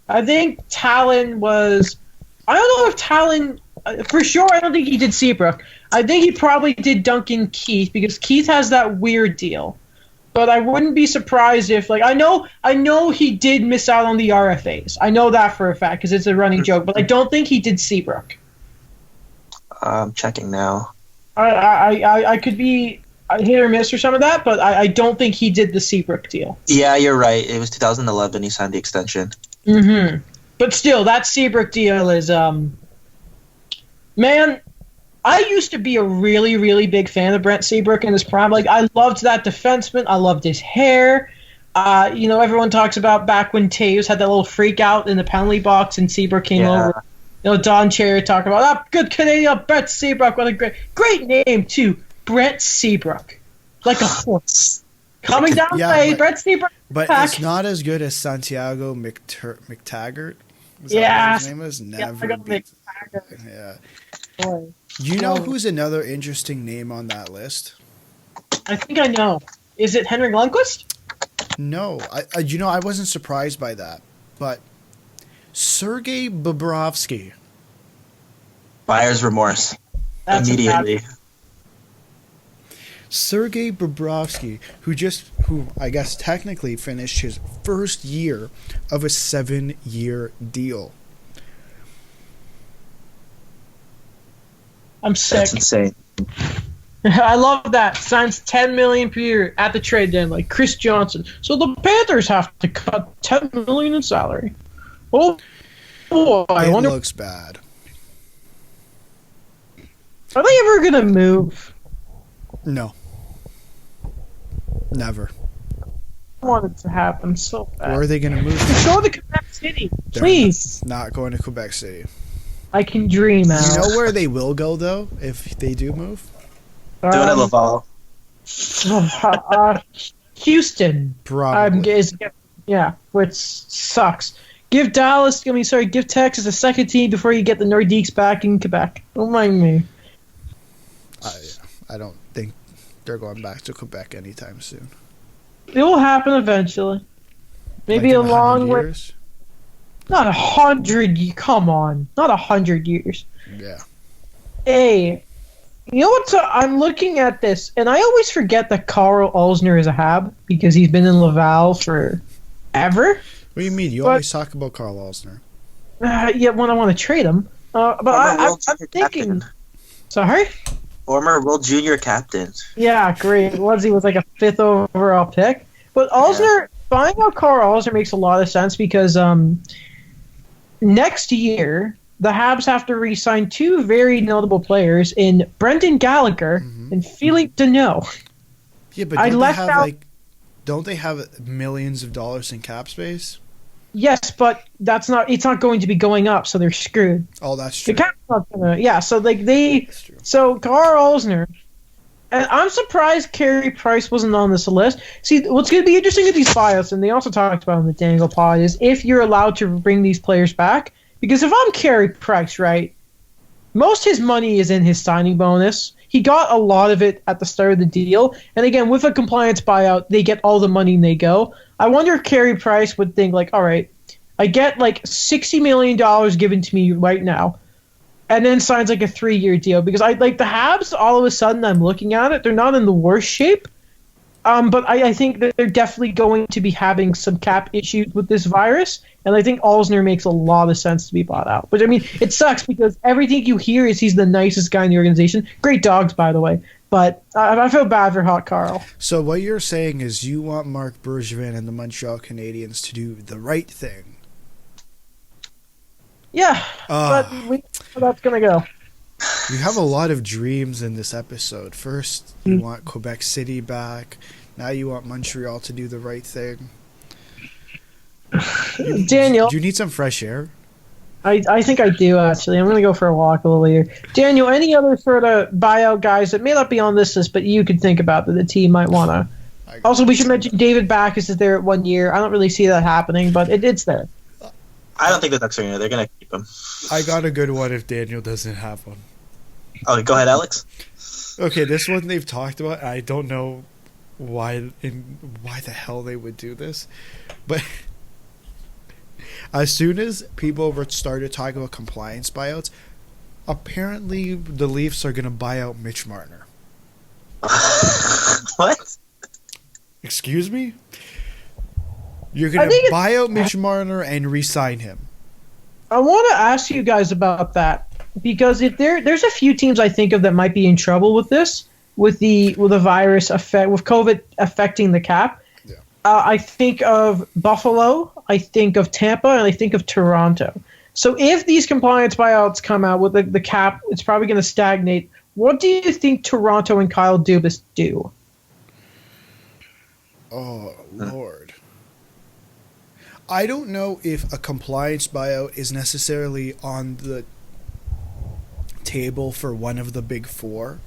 Speaker 1: I think Talon was... I don't know if Talon... For sure, I don't think he did Seabrook. I think he probably did Duncan Keith, because Keith has that weird deal. But I wouldn't be surprised if, I know he did miss out on the RFAs. I know that for a fact, because it's a running joke. But I don't think he did Seabrook.
Speaker 2: I'm checking now.
Speaker 1: I could be hit or miss or some of that, but I don't think he did the Seabrook deal.
Speaker 2: Yeah, you're right. It was 2011 he signed the extension.
Speaker 1: Mm-hmm. But still, that Seabrook deal is... Man, I used to be a really, really big fan of Brent Seabrook in his prime. I loved that defenseman. I loved his hair. Everyone talks about back when Taves had that little freak out in the penalty box and Seabrook came over. Don Cherry talking about, good Canadian, Brent Seabrook. What a great name, too. Brent Seabrook. Like a horse. Coming down the way, Brent Seabrook.
Speaker 3: But it's not as good as Santiago McTaggart. Is that what his name is? Never beat. Yeah.
Speaker 1: Boy.
Speaker 3: You know who's another interesting name on that list?
Speaker 1: I think I know. Is it Henrik Lundqvist?
Speaker 3: No. I wasn't surprised by that. But Sergei Bobrovsky.
Speaker 2: Buyer's remorse.
Speaker 1: That's
Speaker 2: immediately.
Speaker 3: Sergei Bobrovsky, who I guess technically finished his first year of a 7-year deal.
Speaker 1: I'm sick.
Speaker 2: That's insane.
Speaker 1: I love that. Signs $10 million per year at the trade deadline, like Chris Johnson. So the Panthers have to cut $10 million in salary. Oh boy!
Speaker 3: It looks bad.
Speaker 1: Are they ever gonna move?
Speaker 3: No. Never.
Speaker 1: I want it to happen so bad.
Speaker 3: Where are they going to move?
Speaker 1: Go to Quebec City, please.
Speaker 3: Not going to Quebec City.
Speaker 1: I can dream out.
Speaker 3: You know where they will go, though, if they do move?
Speaker 2: Do it at Laval.
Speaker 1: Houston.
Speaker 3: Probably.
Speaker 1: Which sucks. Give Texas a second team before you get the Nordiques back in Quebec. Don't mind me.
Speaker 3: I don't think they're going back to Quebec anytime soon.
Speaker 1: It will happen eventually. Maybe
Speaker 3: Like
Speaker 1: a
Speaker 3: in 100
Speaker 1: long way.
Speaker 3: years?
Speaker 1: Not 100. Come on, not 100 years.
Speaker 3: Yeah.
Speaker 1: Hey, you know what? So I'm looking at this, and I always forget that Carl Alsner is a Hab because he's been in Laval for ever.
Speaker 3: What do you mean? You
Speaker 1: But-
Speaker 3: always talk about Carl Alsner.
Speaker 1: Yeah, when I want to trade him. But I'm thinking.
Speaker 2: Captain.
Speaker 1: Sorry.
Speaker 2: Former World Junior captain.
Speaker 1: Yeah, great. Was he was like a 5th overall pick? But Alsner, buying out Carl Alsner makes a lot of sense because next year the Habs have to re-sign 2 very notable players in Brendan Gallagher and Philippe Deneau.
Speaker 3: Yeah, but
Speaker 1: I
Speaker 3: don't they
Speaker 1: left
Speaker 3: have
Speaker 1: out-
Speaker 3: like, don't they have millions of dollars in cap space?
Speaker 1: Yes, but it's not going to be going up, so they're screwed.
Speaker 3: Oh, that's
Speaker 1: The
Speaker 3: true.
Speaker 1: cap's not gonna. Yeah, so like they.
Speaker 3: That's true.
Speaker 1: So Carl Alsner, and I'm surprised Carey Price wasn't on this list. See, what's going to be interesting with these buyouts, and they also talked about in the Dangle Pod, is if you're allowed to bring these players back. Because if I'm Carey Price, right, most his money is in his signing bonus. He got a lot of it at the start of the deal, and again, with a compliance buyout, they get all the money and they go. I wonder if Carey Price would think like, all right, I get like $60 million given to me right now, and then signs like a 3-year deal because I like the Habs. All of a sudden, I'm looking at it; they're not in the worst shape, but I think that they're definitely going to be having some cap issues with this virus, and I think Alsner makes a lot of sense to be bought out. But I mean, it sucks because everything you hear is he's the nicest guy in the organization. Great dogs, by the way. But I feel bad for Hot Carl.
Speaker 3: So what you're saying is you want Marc Bergevin and the Montreal Canadiens to do the right thing.
Speaker 1: Yeah,
Speaker 3: Ah.
Speaker 1: but we know how that's gonna go.
Speaker 3: You have a lot of dreams in this episode. First, you want Quebec City back. Now you want Montreal to do the right thing.
Speaker 1: Daniel,
Speaker 3: Do you need some fresh air?
Speaker 1: I think I do actually. I'm gonna go for a walk a little later. Daniel, any other sort of buyout guys that may not be on this list, but you could think about that the team might wanna. Also, we should mention David Backes is there at 1 year. I don't really see that happening, but it's there.
Speaker 2: I don't think the Ducks are going to. They're going to keep him.
Speaker 3: I got a good one if Daniel doesn't have one.
Speaker 2: Oh, go ahead, Alex.
Speaker 3: Okay, this one they've talked about. I don't know why the hell they would do this, but as soon as people started talking about compliance buyouts, apparently the Leafs are going to buy out Mitch Marner.
Speaker 2: What?
Speaker 3: Excuse me? You're
Speaker 1: I
Speaker 3: going
Speaker 1: think
Speaker 3: to buy out Mitch Marner and re-sign him.
Speaker 1: I want to ask you guys about that because if there's a few teams I think of that might be in trouble with this, with the virus effect, with COVID affecting the cap.
Speaker 3: Yeah.
Speaker 1: I think of Buffalo, I think of Tampa, and I think of Toronto. So if these compliance buyouts come out with the cap, it's probably going to stagnate. What do you think Toronto and Kyle Dubas do?
Speaker 3: Oh, Lord. I don't know if a compliance buyout is necessarily on the table for one of the big four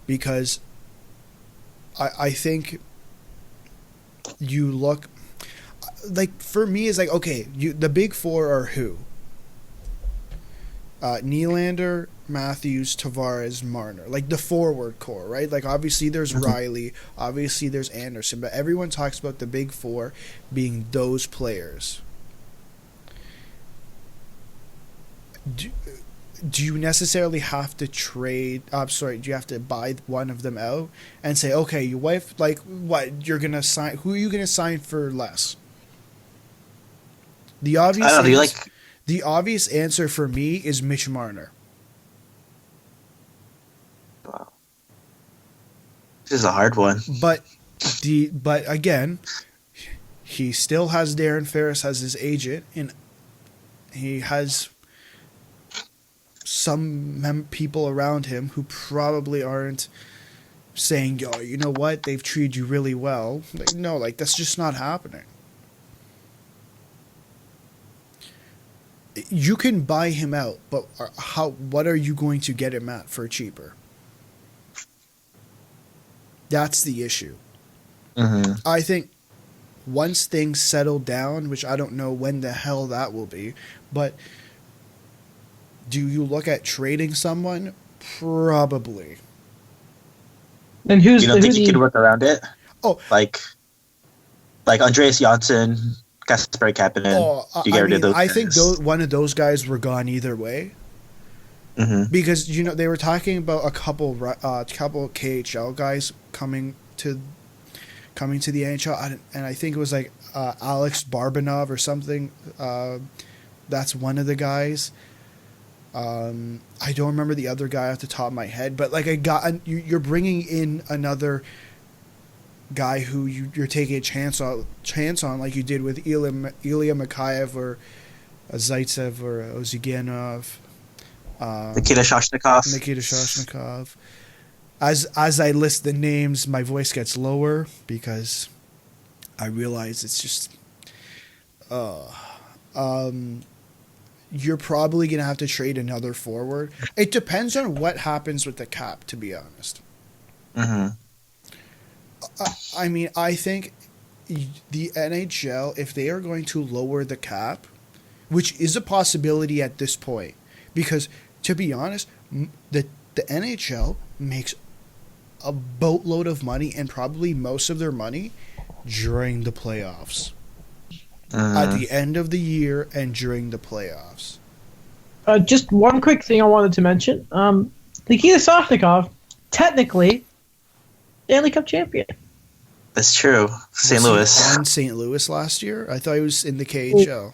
Speaker 3: because I think you look like for me it's like okay the big four are who Nylander, Matthews, Tavares, Marner, like the forward core, right? Like obviously there's Riley, obviously there's Anderson, but everyone talks about the big four being those players. Do you necessarily have to trade? Do you have to buy one of them out and say, okay, your wife, like, what you're gonna sign? Who are you gonna sign for less? The obvious.
Speaker 2: I don't know. Do you
Speaker 3: answer,
Speaker 2: like?
Speaker 3: the obvious answer for me is Mitch Marner.
Speaker 2: Wow. This is a hard one.
Speaker 3: But again, he still has Darren Ferris as his agent, and he has some people around him who probably aren't saying, "Yo, you know what? They've treated you really well." Like, no, like that's just not happening. You can buy him out, but what are you going to get him at for cheaper? That's the issue.
Speaker 2: Mm-hmm.
Speaker 3: I think once things settle down, which I don't know when the hell that will be, but do you look at trading someone? Probably.
Speaker 1: And who's
Speaker 2: You don't think you could work around it?
Speaker 3: Oh.
Speaker 2: Like, Like Andreas Janssen, Kasper Kapanen.
Speaker 3: Oh,
Speaker 2: You get rid of those
Speaker 3: I think
Speaker 2: guys.
Speaker 3: one of those guys were gone either way.
Speaker 2: Mhm.
Speaker 3: Because they were talking about a couple KHL guys coming to the NHL, and I think it was like Alex Barbanov or something. That's one of the guys. I don't remember the other guy off the top of my head, but like you're bringing in another guy who you're taking a chance on, like you did with Ilya Mikheyev or Zaitsev or Ozhiganov.
Speaker 2: Nikita
Speaker 3: Shoshnikov. As I list the names, my voice gets lower because I realize it's just. You're probably gonna have to trade another forward. It depends on what happens with the cap, to be honest.
Speaker 2: Mm-hmm.
Speaker 3: I mean, I think the NHL, if they are going to lower the cap, which is a possibility at this point, because to be honest, the NHL makes a boatload of money, and probably most of their money during the playoffs. At the end of the year and during the playoffs.
Speaker 1: Just one quick thing I wanted to mention. Nikita Soshnikov, technically, Stanley Cup champion.
Speaker 2: That's true. St. Louis.
Speaker 3: On St. Louis last year? I thought he was in the KHL.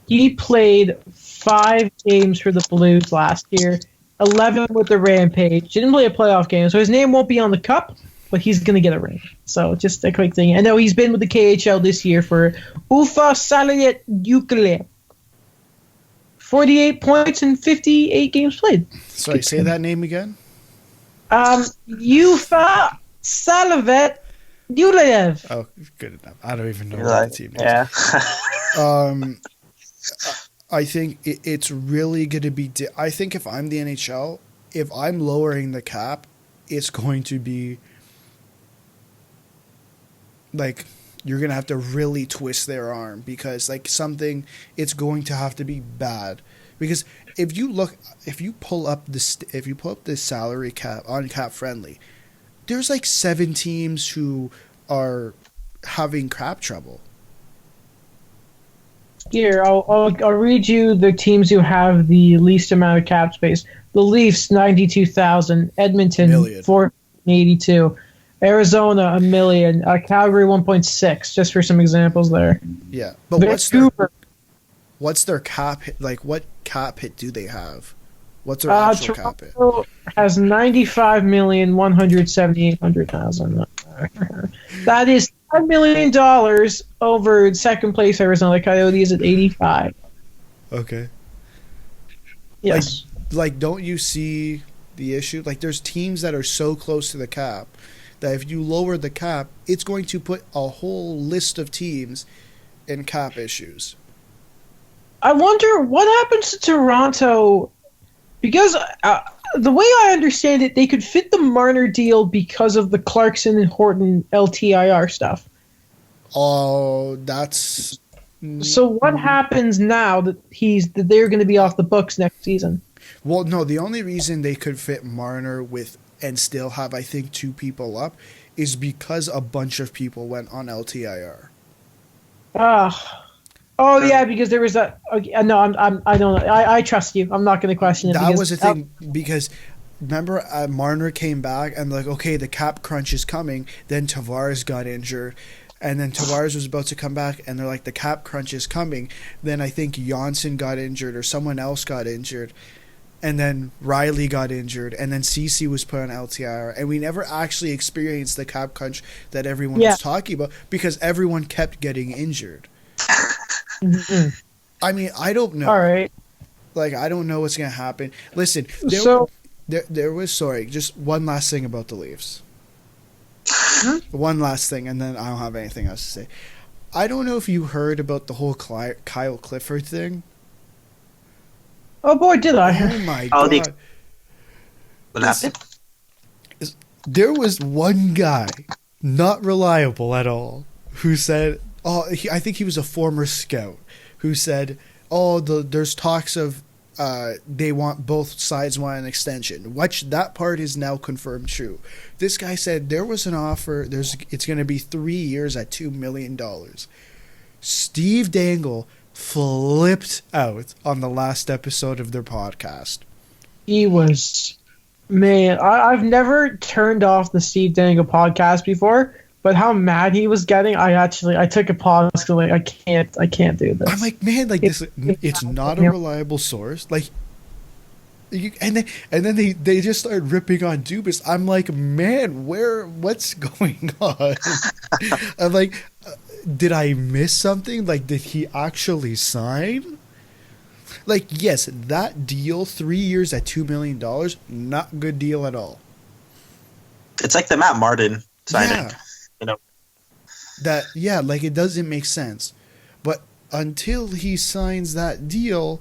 Speaker 1: He played 5 games for the Blues last year, 11 with the Rampage. Didn't play a playoff game, so his name won't be on the cup, but he's going to get a ring. So just a quick thing. I know he's been with the KHL this year for Ufa Salayet Ukele. 48 points in 58 games played.
Speaker 3: Sorry, say that name again?
Speaker 1: Ufa Salavet Yulev.
Speaker 3: Oh, good enough. I don't even know what the team is.
Speaker 2: Yeah.
Speaker 3: I think it's really going to be... I think if I'm the NHL, if I'm lowering the cap, it's going to be... like, you're going to have to really twist their arm, because like it's going to have to be bad. Because if you pull up the salary cap on Cap Friendly, there's like 7 teams who are having cap trouble.
Speaker 1: Here, I'll read you the teams who have the least amount of cap space. The Leafs, 92,000. Edmonton, 482. Arizona, 1 million. Calgary, 1.6. Just for some examples there.
Speaker 3: Yeah, but what's their cap hit? Like, what cap hit do they have? What's their actual cap hit?
Speaker 1: Toronto has 95,178,000. That is $5 million over second place Arizona Coyotes at 85.
Speaker 3: Okay.
Speaker 1: Yes.
Speaker 3: Like, don't you see the issue? Like, there's teams that are so close to the cap that if you lower the cap, it's going to put a whole list of teams in cap issues.
Speaker 1: I wonder what happens to Toronto, because the way I understand it, they could fit the Marner deal because of the Clarkson and Horton LTIR stuff.
Speaker 3: Oh, that's...
Speaker 1: So what happens now that they're going to be off the books next season?
Speaker 3: Well, no, the only reason they could fit Marner with and still have, I think, 2 people up is because a bunch of people went on LTIR.
Speaker 1: Yeah, because there was that. Okay, no, I don't know. I trust you. I'm not going to question it.
Speaker 3: That was the thing, because remember Marner came back and like, okay, the cap crunch is coming. Then Tavares got injured, and then Tavares was about to come back, and they're like, the cap crunch is coming. Then I think Janssen got injured or someone else got injured. And then Riley got injured, and then CeCe was put on LTIR, and we never actually experienced the cap crunch that everyone was talking about because everyone kept getting injured. Mm-hmm. I mean, I don't know.
Speaker 1: All right.
Speaker 3: Like, I don't know what's going to happen. Listen, there was, sorry, just one last thing about the Leafs. One last thing, and then I don't have anything else to say. I don't know if you heard about the whole Kyle Clifford thing.
Speaker 1: Oh boy, did I!
Speaker 3: Oh my god!
Speaker 2: What happened?
Speaker 3: There was one guy, not reliable at all, who said, I think he was a former scout, who said, there's talks of they want both sides want an extension, which that part is now confirmed true. This guy said there was an offer. It's going to be 3 years at $2 million. Steve Dangle flipped out on the last episode of their podcast.
Speaker 1: He was, man, I've never turned off the Steve Dangle podcast before, but how mad he was getting, I took a pause because like, I can't do this.
Speaker 3: I'm like, man, like it's not a reliable source. Like, and then they just started ripping on Dubas. I'm like, man, what's going on? I'm like, did I miss something? Like, did he actually sign? Like, yes, that deal, 3 years at $2 million, not a good deal at all.
Speaker 2: It's like the Matt Martin signing.
Speaker 3: Yeah. Like, it doesn't make sense. But until he signs that deal,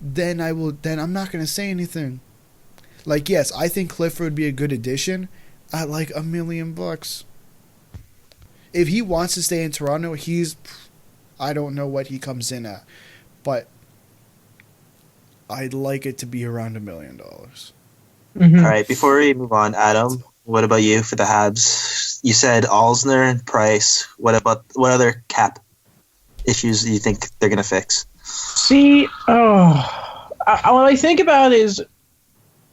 Speaker 3: then I'm not going to say anything. Like, yes, I think Clifford would be a good addition at like $1 million. If he wants to stay in Toronto, I don't know what he comes in at, but I'd like it to be around $1 million.
Speaker 2: Mm-hmm. All right, before we move on, Adam, what about you for the Habs? You said Alzner and Price. What other cap issues do you think they're going to fix?
Speaker 1: See, what I think about is,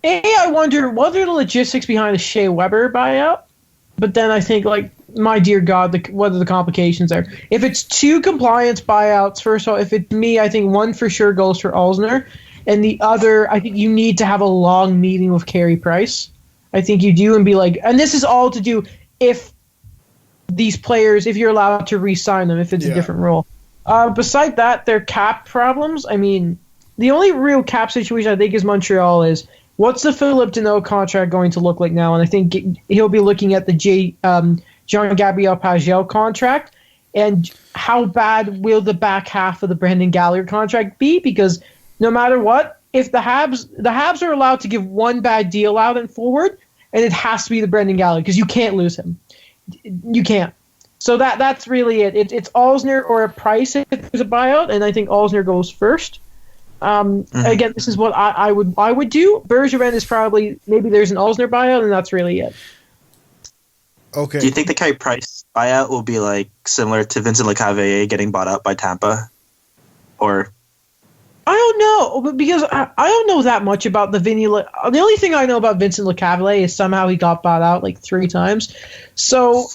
Speaker 1: I wonder what are the logistics behind the Shea Weber buyout. But then I think, like, my dear God, what are the complications there? If it's 2 compliance buyouts, first of all, if it's me, I think one for sure goes for Alzner. And the other, I think you need to have a long meeting with Carey Price. I think you do and be like, and this is all to do if these players, if you're allowed to re-sign them, if it's a different rule. Beside that, their cap problems, I mean, the only real cap situation I think is Montreal is, what's the Philip Deneau contract going to look like now? And I think he'll be looking at the Jean-Gabriel Pagel contract. And how bad will the back half of the Brendan Gallagher contract be? Because no matter what, if the Habs are allowed to give one bad deal out and forward, and it has to be the Brendan Gallagher because you can't lose him. You can't. So that's really it. It's Alzner or a Price if there's a buyout, and I think Alzner goes first. Again, this is what I would do. Bergevin is probably, maybe there's an Alzner buyout, and that's really it.
Speaker 2: Okay. Do you think the Carey Price buyout will be like similar to Vincent Lecavalier getting bought up by Tampa, or?
Speaker 1: I don't know, because I don't know that much about the Vinny. The only thing I know about Vincent Lecavalier is somehow he got bought out like 3 times. So,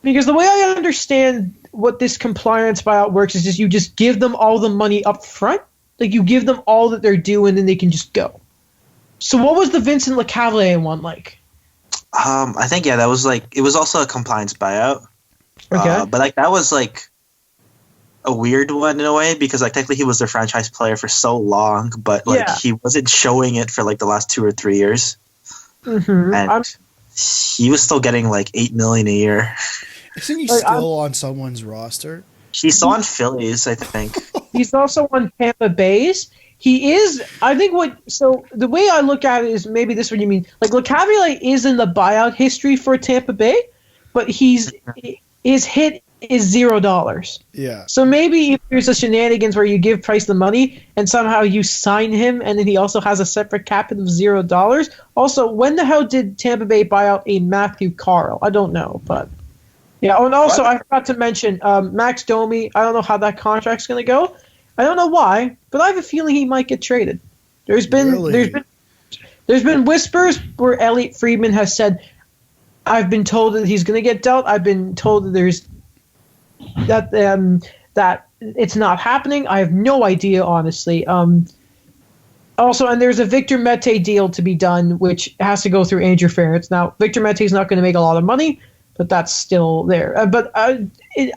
Speaker 1: because the way I understand what this compliance buyout works is just you just give them all the money up front. Like, you give them all that they're due, and then they can just go. So what was the Vincent Lecavalier one like?
Speaker 2: I think, that was like, it was also a compliance buyout.
Speaker 1: Okay.
Speaker 2: But like that was like a weird one in a way because like technically he was their franchise player for so long, but like he wasn't showing it for like the last 2 or 3 years. Mm-hmm. And he was still getting like $8 million a year.
Speaker 3: Isn't he still on someone's roster?
Speaker 2: He's still on Phillies, I think.
Speaker 1: He's also on Tampa Bay's. He is, I think so the way I look at it is maybe this is what you mean. Like, Lecavalier is in the buyout history for Tampa Bay, but his hit is $0.
Speaker 3: Yeah.
Speaker 1: So maybe if there's a shenanigans where you give Price the money and somehow you sign him and then he also has a separate cap of $0. Also, when the hell did Tampa Bay buy out a Matthew Carl? I don't know, but yeah. Oh, and also I forgot to mention Max Domi. I don't know how that contract's going to go. I don't know why, but I have a feeling he might get traded. There's been whispers where Elliot Friedman has said, "I've been told that he's going to get dealt. I've been told that there's that it's not happening." I have no idea, honestly. Also, and there's a Victor Mete deal to be done, which has to go through Andrew Ferentz. Now, Victor Mete is not going to make a lot of money, but that's still there. Do
Speaker 3: you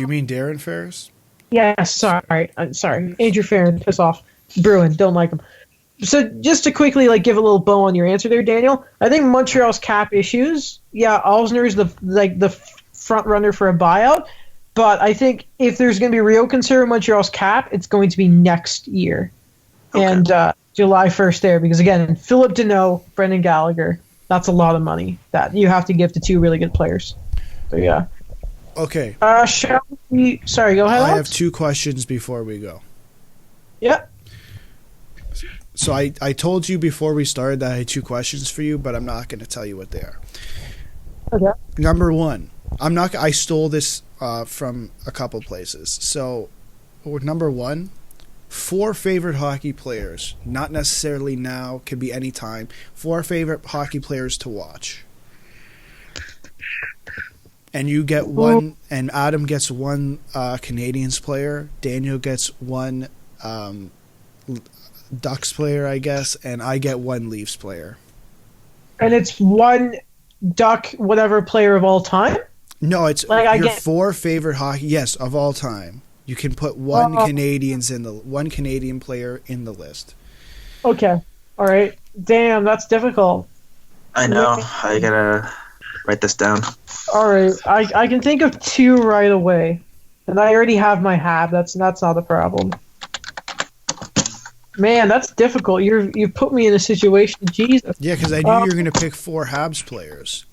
Speaker 3: mean Darren Ferris?
Speaker 1: Yeah, sorry. Andrew Ferentz, piss off. Bruin, don't like him. So just to quickly give a little bow on your answer there, Daniel, I think Montreal's cap issues. Yeah, Alzner is the front runner for a buyout, but I think if there's going to be real concern with Montreal's cap, it's going to be next year, and July 1st there, because again, Philip Deneau, Brendan Gallagher, that's a lot of money that you have to give to 2 really good players. So yeah.
Speaker 3: Okay.
Speaker 1: Shall we? Sorry, go ahead.
Speaker 3: I have 2 questions before we go.
Speaker 1: Yeah.
Speaker 3: So I told you before we started that I had 2 questions for you, but I'm not going to tell you what they are.
Speaker 1: Okay.
Speaker 3: Number 1, I stole this from a couple places. So, number 1, 4 favorite hockey players, not necessarily now, could be any time. 4 favorite hockey players to watch. And you get one, and Adam gets one Canadiens player, Daniel gets one Ducks player, I guess, and I get one Leafs player.
Speaker 1: And it's one Duck whatever player of all time?
Speaker 3: No, it's like your 4 favorite hockey, yes, of all time. You can put one one Canadian player in the list.
Speaker 1: Okay. All right. Damn, that's difficult.
Speaker 2: I know. I gotta write this down.
Speaker 1: All right. I can think of 2 right away. And I already have my Hab. That's not a problem. Man, that's difficult. You put me in a situation. Jesus.
Speaker 3: Yeah, because I knew you were going to pick 4 Habs players.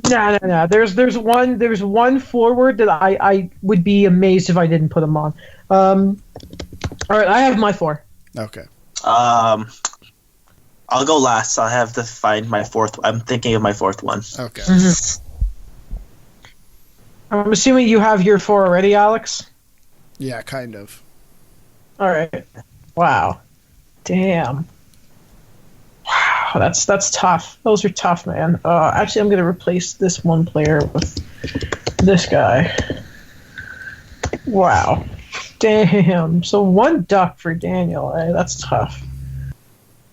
Speaker 1: No. There's one forward that I would be amazed if I didn't put him on. All right, I have my 4.
Speaker 3: Okay.
Speaker 2: I'll go last. I have to find my 4th. I'm thinking of my 4th one.
Speaker 3: Okay.
Speaker 1: Mm-hmm. I'm assuming you have your 4 already, Alex?
Speaker 3: Yeah, kind of.
Speaker 1: All right. Wow. Damn. Wow, that's tough. Those are tough, man. Actually, I'm going to replace this one player with this guy. Wow. Damn. So 1 Duck for Daniel. That's tough.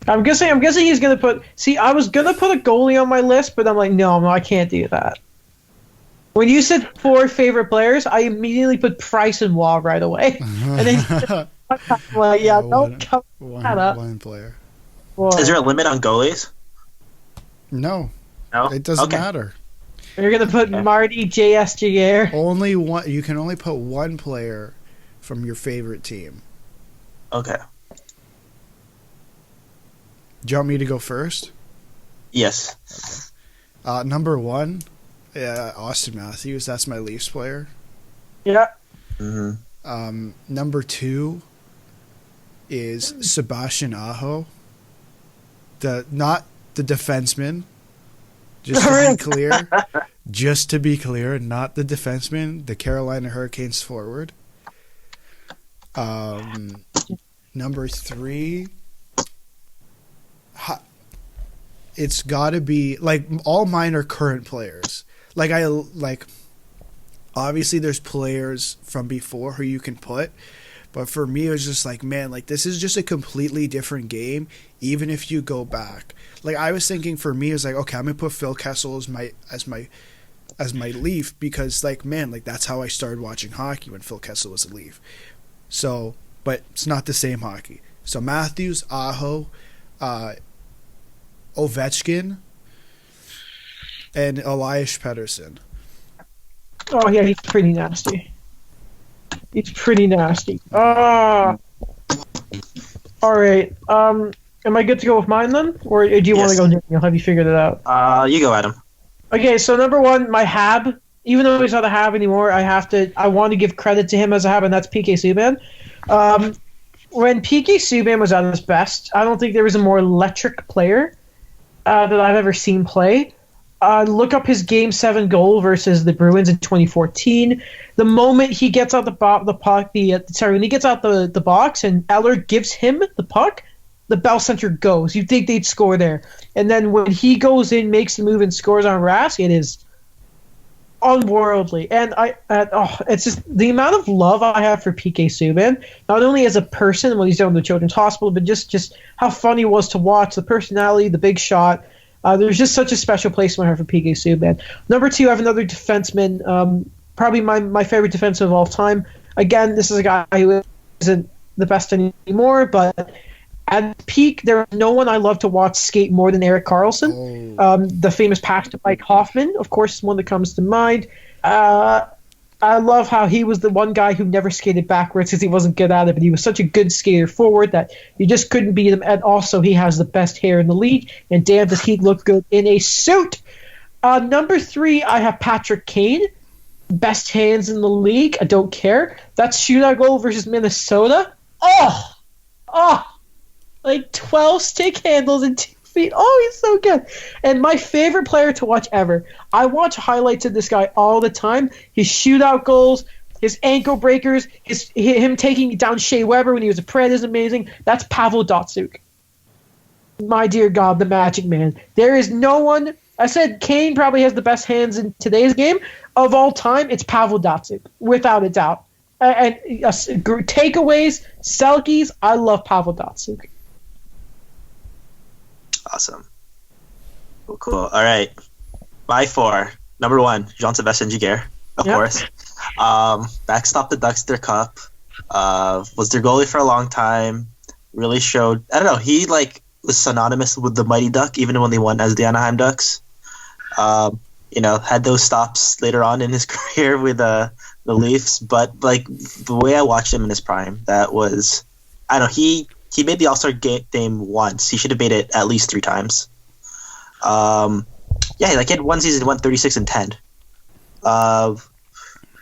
Speaker 1: I'm guessing he's going to put... See, I was going to put a goalie on my list, but I'm like, no, I can't do that. When you said 4 favorite players, I immediately put Price and Wall right away. And then... Well, yeah, don't come that up.
Speaker 3: One player.
Speaker 1: Boy.
Speaker 2: Is there a limit on goalies?
Speaker 3: No.
Speaker 2: No?
Speaker 3: It doesn't matter.
Speaker 1: You're going to put Marty JSGR?
Speaker 3: Only one. You can only put 1 player from your favorite team.
Speaker 2: Okay.
Speaker 3: Do you want me to go first?
Speaker 2: Yes.
Speaker 3: Okay. Number 1, Austin Matthews. That's my Leafs player.
Speaker 1: Yeah.
Speaker 2: Mm-hmm.
Speaker 3: Number 2 is Sebastian Aho. Not the defenseman. Just to be clear, not the defenseman, the Carolina Hurricanes forward. Number 3, it's got to be like all mine are current players. Obviously there's players from before who you can put, but for me it was just like, man, like this is just a completely different game even if you go back. Like I was thinking for me it was like, okay, I'm going to put Phil Kessel as my Leaf because like, man, like that's how I started watching hockey when Phil Kessel was a Leaf. So, but it's not the same hockey. So Matthews, Aho, Ovechkin, and Elias Pettersson.
Speaker 1: Oh, yeah, he's pretty nasty. All right. Am I good to go with mine then? Or do you want to go, Daniel? Have you figured it out?
Speaker 2: You go, Adam.
Speaker 1: Okay, so number 1, my Hab. Even though he's not a Hab anymore, I want to give credit to him as a Hab, and that's PK Subban. When PK Subban was at his best, I don't think there was a more electric player that I've ever seen play. Look up his Game 7 goal versus the Bruins in 2014. The moment he gets out when he gets out the box and Eller gives him the puck, the Bell Center goes. You'd think they'd score there. And then when he goes in, makes the move, and scores on Rask, it is unworldly. And it's just the amount of love I have for PK Subban, not only as a person when he's down in the Children's Hospital, but just how fun he was to watch, the personality, the big shot. There's just such a special place in my heart for PK Subban. Number 2, I have another defenseman, probably my favorite defenseman of all time. Again, this is a guy who isn't the best anymore, but at peak, there was no one I love to watch skate more than Erik Karlsson. The famous pass to Mike Hoffman, of course, is one that comes to mind. I love how he was the one guy who never skated backwards because he wasn't good at it, but he was such a good skater forward that you just couldn't beat him. And also, he has the best hair in the league, and damn, does he look good in a suit. Number 3, I have Patrick Kane. Best hands in the league. I don't care. That's shootout goal versus Minnesota. Oh, like 12 stick handles and 2 feet. Oh, he's so good. And my favorite player to watch ever. I watch highlights of this guy all the time. His shootout goals, his ankle breakers, him taking down Shea Weber when he was a Pred is amazing. That's Pavel Datsyuk. My dear God, the Magic Man. There is no one. I said Kane probably has the best hands in today's game. Of all time, it's Pavel Datsyuk, without a doubt. And takeaways, Selkies, I love Pavel Datsyuk.
Speaker 2: Awesome. Cool. All right. My 4. Number 1, Jean-Sébastien Giguère, of course. Backstopped the Ducks their cup. Was their goalie for a long time. Really showed. I don't know. He was synonymous with the Mighty Duck, even when they won as the Anaheim Ducks. Had those stops later on in his career with the Leafs, but the way I watched him in his prime, that was, I don't know, he made the All-Star game once. He should have made it at least 3 times. He had one season, went 36-10.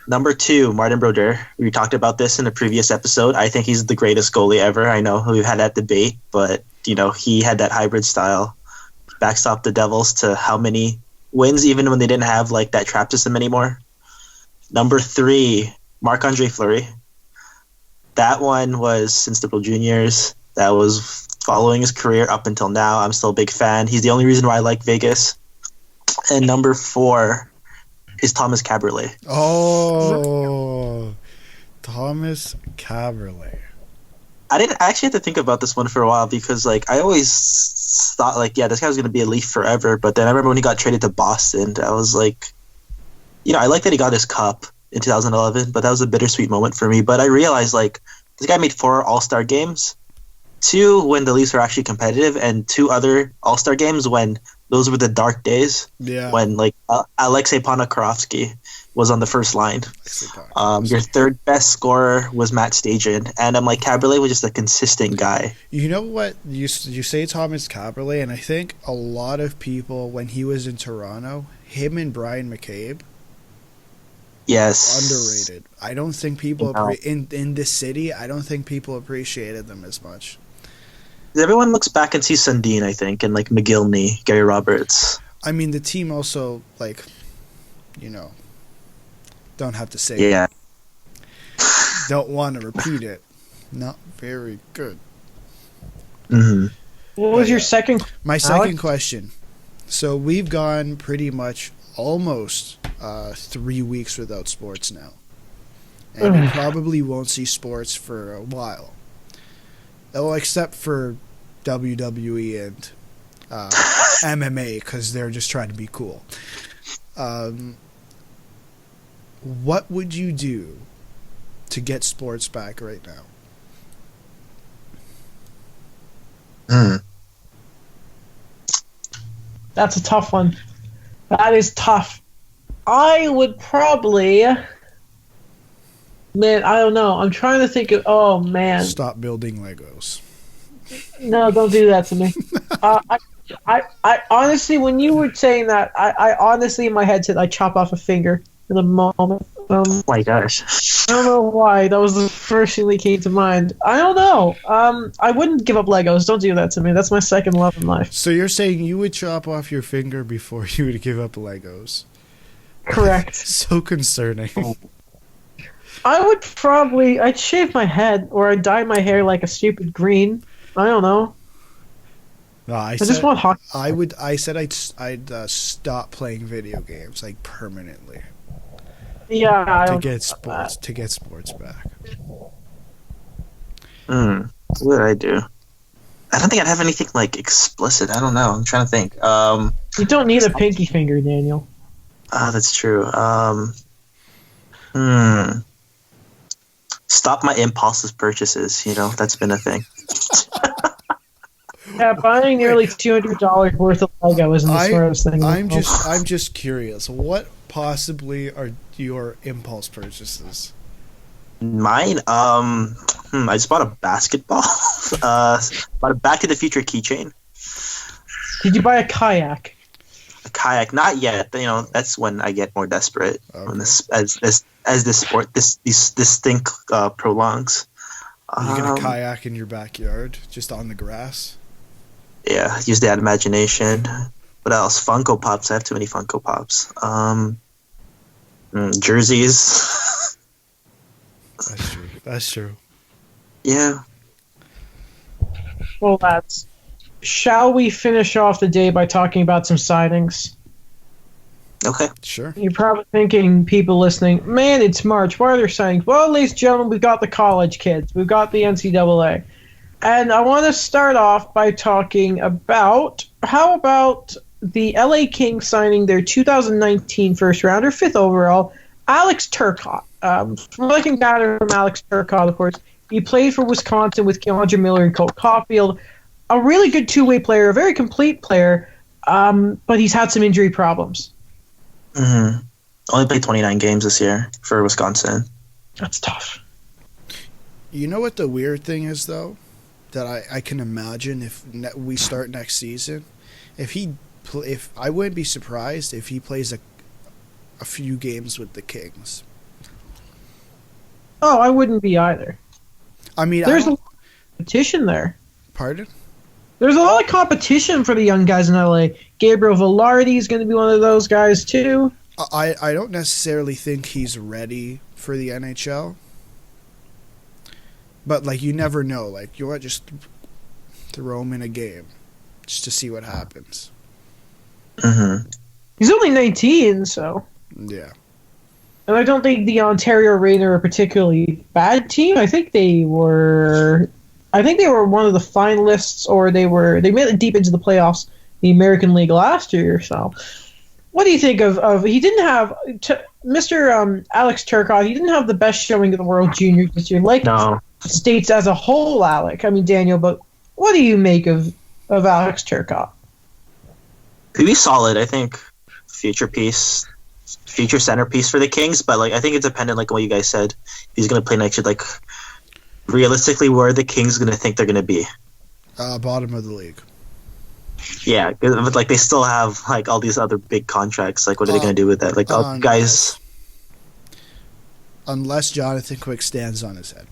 Speaker 2: Number 2, Martin Brodeur. We talked about this in a previous episode. I think he's the greatest goalie ever. I know we've had that debate, but he had that hybrid style. Backstopped the Devils to how many wins, even when they didn't have that trap system anymore. Number 3, Marc-Andre Fleury. That one was since the World Juniors. That was following his career up until now. I'm still a big fan. He's the only reason why I like Vegas. And number 4 is Thomas Caberlet.
Speaker 3: Oh, Thomas Caberlet.
Speaker 2: I actually had to think about this one for a while because I always thought this guy was going to be a Leaf forever. But then I remember when he got traded to Boston, I was I like that he got his cup in 2011, but that was a bittersweet moment for me. But I realized this guy made 4 All-Star games, 2 when the Leafs were actually competitive, and 2 other All-Star games when those were the dark days. Yeah. When Alexei Ponikarovsky was on the first line. Your third best scorer was Matt Stajan, and Caberlet was just a consistent guy.
Speaker 3: You know what? You say Thomas Caberlet, and I think a lot of people, when he was in Toronto, him and Brian McCabe, underrated. I don't think people in this city. I don't think people appreciated them as much.
Speaker 2: Everyone looks back and sees Sundin, I think, and McGillney, Gary Roberts.
Speaker 3: I mean, the team also don't have to say.
Speaker 2: Yeah.
Speaker 3: Don't want to repeat it. Not very good.
Speaker 2: Mm-hmm.
Speaker 1: What was your second?
Speaker 3: My second question. So we've gone pretty much almost 3 weeks without sports now, and we probably won't see sports for a while. Oh, except for WWE and MMA, because they're just trying to be cool. What would you do to get sports back right now?
Speaker 1: That's a tough one. That is tough. I would probably... Man, I don't know. I'm trying to think of... Oh, man.
Speaker 3: Stop building Legos.
Speaker 1: No, don't do that to me. I honestly, when you were saying that, I honestly in my head said I'd chop off a finger in a moment.
Speaker 2: Oh my gosh.
Speaker 1: I don't know why. That was the first thing that came to mind. I don't know. I wouldn't give up Legos. Don't do that to me. That's my second love in life.
Speaker 3: So you're saying you would chop off your finger before you would give up Legos?
Speaker 1: Correct.
Speaker 3: So concerning.
Speaker 1: I'd shave my head, or I'd dye my hair like a stupid green. I don't know.
Speaker 3: No, I
Speaker 1: just want hockey.
Speaker 3: I said I'd stop playing video games permanently.
Speaker 1: Yeah,
Speaker 3: to get sports back.
Speaker 2: What would I do? I don't think I'd have anything explicit. I don't know. I'm trying to think.
Speaker 1: You don't need a pinky finger, Daniel.
Speaker 2: That's true. Stop my impulsive purchases. That's been a thing.
Speaker 1: Yeah, buying nearly $200 worth of Lego isn't the smartest thing.
Speaker 3: I'm just curious. What possibly are your impulse purchases?
Speaker 2: Mine, I just bought a basketball. Bought a Back to the Future keychain.
Speaker 3: Did you buy a kayak?
Speaker 2: A kayak, not yet. That's when I get more desperate. Okay. When this thing prolongs.
Speaker 3: Are you gonna kayak in your backyard, just on the grass?
Speaker 2: Yeah, use that imagination. What else? Funko Pops. I have too many Funko Pops. Jerseys.
Speaker 3: That's true. That's true.
Speaker 2: Yeah.
Speaker 1: Well, lads, shall we finish off the day by talking about some signings?
Speaker 2: Okay.
Speaker 3: Sure.
Speaker 1: You're probably thinking, people listening, man, it's March. Why are there signings? Well, ladies and gentlemen, we've got the college kids. We've got the NCAA. And I want to start off by talking about, how about the LA Kings signing their 2019 first rounder, 5th overall, Alex Turcotte. From what I can gather from Alex Turcotte, of course, he played for Wisconsin with Keandre Miller and Cole Caulfield. A really good two-way player, a very complete player, but he's had some injury problems.
Speaker 2: Mm-hmm. Only played 29 games this year for Wisconsin.
Speaker 1: That's tough.
Speaker 3: You know what the weird thing is, though? That I can imagine if we start next season, if I wouldn't be surprised if he plays a few games with the Kings.
Speaker 1: Oh, I wouldn't be either.
Speaker 3: I mean,
Speaker 1: there's a competition there.
Speaker 3: Pardon?
Speaker 1: There's a lot of competition for the young guys in LA. Gabriel Velarde is going to be one of those guys too.
Speaker 3: I don't necessarily think he's ready for the NHL. But, like, you never know. Like, you want to just throw him in a game just to see what happens.
Speaker 2: Mm-hmm.
Speaker 1: He's only 19, so...
Speaker 3: Yeah.
Speaker 1: And I don't think the Ontario Reign are a particularly bad team. I think they were one of the finalists, or they made it deep into the playoffs in the American League last year. So, what do you think of he didn't have... Mr. Alex Turcotte, he didn't have the best showing of the World Juniors this year.
Speaker 2: No.
Speaker 1: States as a whole, Daniel, but what do you make of Alex Turcotte?
Speaker 2: He'd be solid, I think. Future centerpiece for the Kings, but I think it's dependent, on what you guys said. He's going to play next year. Realistically, where are the Kings going to think they're going to be?
Speaker 3: Bottom of the league.
Speaker 2: Yeah, but they still have all these other big contracts. What are they going to do with that? Guys.
Speaker 3: Unless Jonathan Quick stands on his head.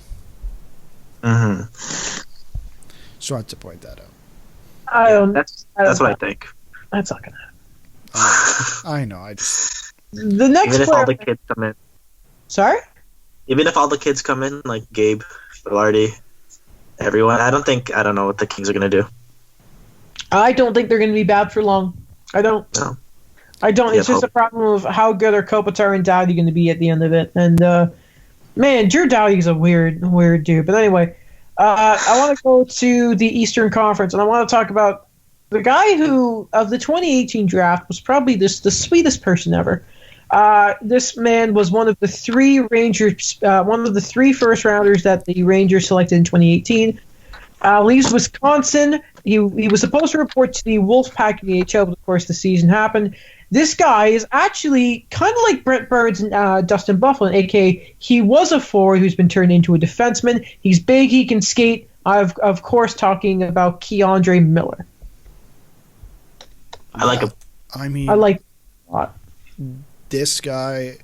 Speaker 2: Mm-hmm.
Speaker 3: Just wanted to point that out.
Speaker 2: That's what I think.
Speaker 1: That's not gonna happen.
Speaker 3: I know.
Speaker 1: The next
Speaker 2: even if
Speaker 1: player,
Speaker 2: all the kids come in.
Speaker 1: Sorry?
Speaker 2: Even if all the kids come in, like Gabe, Velarde, everyone, I don't know what the Kings are gonna do.
Speaker 1: I don't think they're gonna be bad for long. I don't.
Speaker 2: No.
Speaker 1: I don't. It's just a problem of how good are Kopitar and Dowdy going to be at the end of it. And, man, Drew Dowdy's a weird dude. But anyway, I want to go to the Eastern Conference, and I want to talk about the guy who, of the 2018 draft, was probably the sweetest person ever. This man was one of the three first-rounders that the Rangers selected in 2018. Leaves Wisconsin. He was supposed to report to the Wolfpack in the AHL, but of course the season happened. This guy is actually kind of like Brent Burns and Dustin Byfuglien, a.k.a. he was a forward who's been turned into a defenseman. He's big, he can skate. I'm, of course, talking about Keandre Miller.
Speaker 2: I like him.
Speaker 3: I
Speaker 1: like him a lot.
Speaker 3: This guy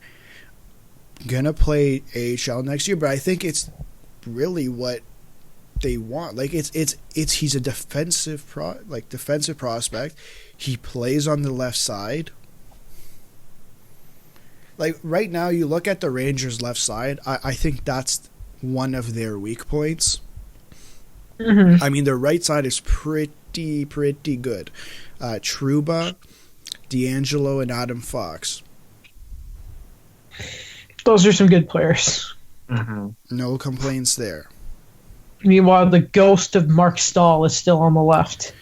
Speaker 3: gonna play AHL next year, but I think it's really what they want. He's a defensive prospect. He plays on the left side. Right now, you look at the Rangers' left side, I think that's one of their weak points.
Speaker 1: Mm-hmm.
Speaker 3: Their right side is pretty good. Trouba, D'Angelo, and Adam Fox.
Speaker 1: Those are some good players.
Speaker 2: Mm-hmm.
Speaker 3: No complaints there.
Speaker 1: Meanwhile, the ghost of Mark Stahl is still on the left.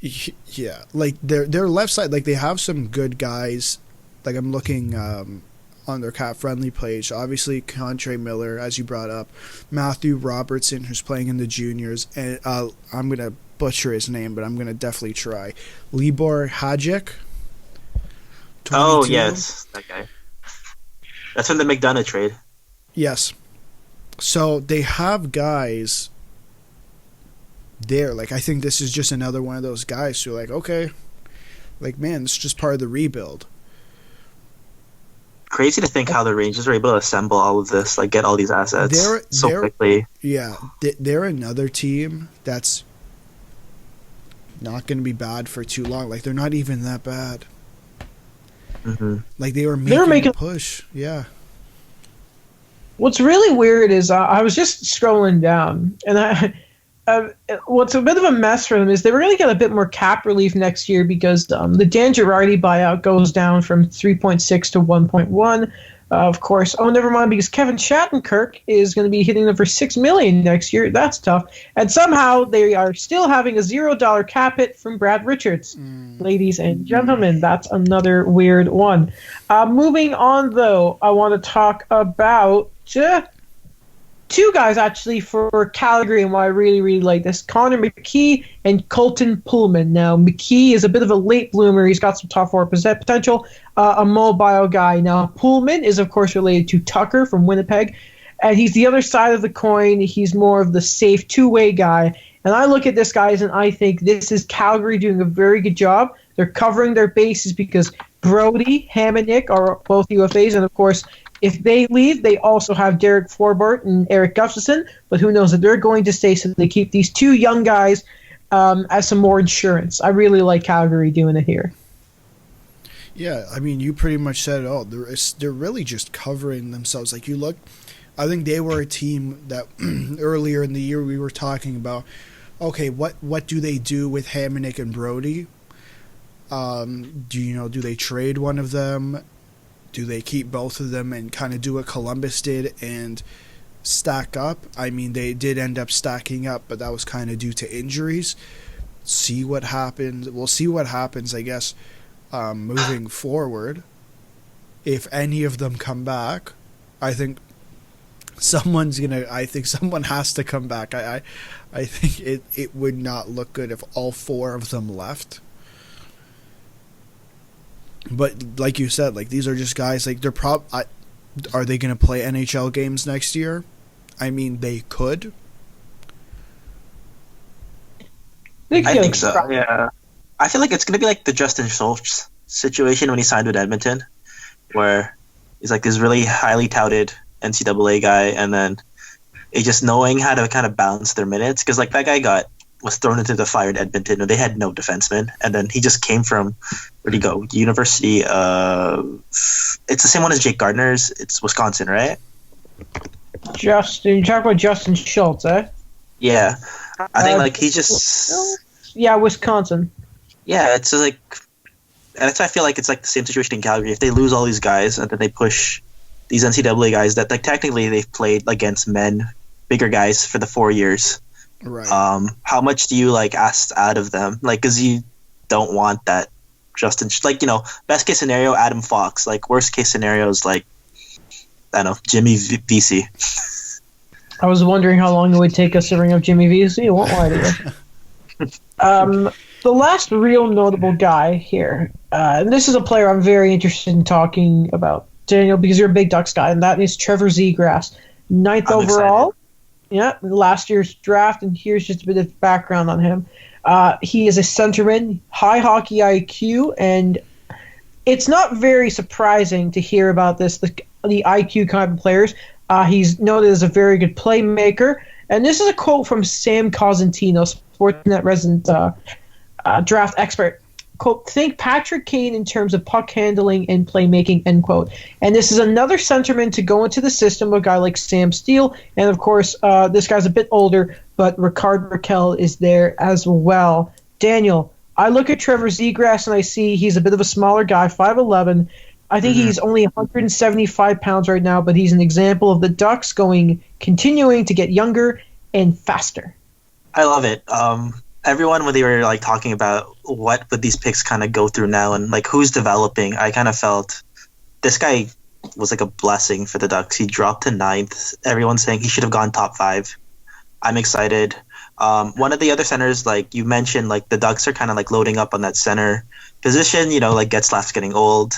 Speaker 3: Yeah, their left side, they have some good guys. I'm looking on their Cap Friendly page. Obviously, Keandre Miller, as you brought up, Matthew Robertson, who's playing in the juniors, and I'm gonna butcher his name, but I'm gonna definitely try. Libor Hadjic. 22.
Speaker 2: Oh yes, that guy. That's from the McDonough trade.
Speaker 3: Yes. So they have guys there. I think this is just another one of those guys who okay, man, this is just part of the rebuild.
Speaker 2: crazy to think how the Rangers were able to assemble all of this, like get all these assets so quickly.
Speaker 3: Yeah, they're another team that's not going to be bad for too long. Like, they're not even that bad.
Speaker 2: Mm-hmm.
Speaker 3: Like, they were making a push. Yeah.
Speaker 1: What's really weird is I was just scrolling down, and what's a bit of a mess for them is they were going to get a bit more cap relief next year because the Dan Girardi buyout goes down from 3.6 to 1.1. Of course, never mind, because Kevin Shattenkirk is going to be hitting them for $6 million next year. That's tough. And somehow they are still having a $0 cap hit from Brad Richards. Ladies and gentlemen, that's another weird one. Moving on, though, I want to talk about two guys, actually, for Calgary and why I really, really like this. Connor McKee and Colton Pullman. Now, McKee is a bit of a late bloomer. He's got some top four potential, a mobile guy. Now, Pullman is, of course, related to Tucker from Winnipeg, and he's the other side of the coin. He's more of the safe two-way guy. And I look at this, guys, and I think this is Calgary doing a very good job. They're covering their bases because Brody, Hamonic are both UFAs, and, of course, if they leave, they also have Derek Forbort and Eric Gustafson, but who knows if they're going to stay, so they keep these two young guys as some more insurance. I really like Calgary doing it here.
Speaker 3: Yeah, I mean, you pretty much said it all. They're really just covering themselves. Like, you look, I think they were a team that earlier in the year we were talking about, okay, what do they do with Hamonic and Brody? Do they trade one of them? Do they keep both of them and kind of do what Columbus did and stack up? I mean, they did end up stacking up, but that was kind of due to injuries. See what happens. We'll see what happens, I guess, moving forward. If any of them come back, I think someone has to come back. I think it would not look good if all four of them left. But like you said, like, these are just guys, like, are they going to play NHL games next year? I mean, they could.
Speaker 2: I think so, yeah. I feel like it's going to be like the Justin Schultz situation when he signed with Edmonton, where he's like this really highly touted NCAA guy, and then it's just knowing how to kind of balance their minutes, because like that guy was thrown into the fire in Edmonton, and they had no defenseman, and then he just came from, where'd he go? University of, it's the same one as Jake Gardner's. It's Wisconsin, right?
Speaker 1: You talk about Justin Schultz, eh?
Speaker 2: Yeah, I think like he just,
Speaker 1: yeah, Wisconsin.
Speaker 2: Yeah, it's like, and that's why I feel like it's like the same situation in Calgary. If they lose all these guys and then they push these NCAA guys that like technically they've played against bigger guys for the 4 years.
Speaker 3: Right.
Speaker 2: How much do you like ask out of them? Like, because you don't want that Justin. Like, best case scenario, Adam Fox. Like, worst case scenario is like, I don't know, Jimmy Vesey.
Speaker 1: I was wondering how long it would take us to bring up Jimmy Vesey. I won't lie to you. The last real notable guy here, and this is a player I'm very interested in talking about, Daniel, because you're a big Ducks guy, and that is Trevor Zegras, 9th overall. Excited. Yeah, last year's draft, and here's just a bit of background on him. He is a centerman, high hockey IQ, and it's not very surprising to hear about this, the IQ kind of players. He's noted as a very good playmaker, and this is a quote from Sam Cosentino, Sportsnet resident draft expert. Quote, think Patrick Kane in terms of puck handling and playmaking, end quote. And this is another centerman to go into the system, a guy like Sam Steele. And, of course, this guy's a bit older, but Ricard Raquel is there as well. Daniel, I look at Trevor Zegras and I see he's a bit of a smaller guy, 5'11". I think he's only 175 pounds right now, but he's an example of the Ducks continuing to get younger and faster.
Speaker 2: I love it. Everyone, when they were like talking about what would these picks kind of go through now and like who's developing, I kind of felt this guy was like a blessing for the Ducks. He dropped to 9th. Everyone's saying he should have gone top 5. I'm excited. One of the other centers, like you mentioned, like the Ducks are kind of like loading up on that center position. Like Getzlaf's getting old.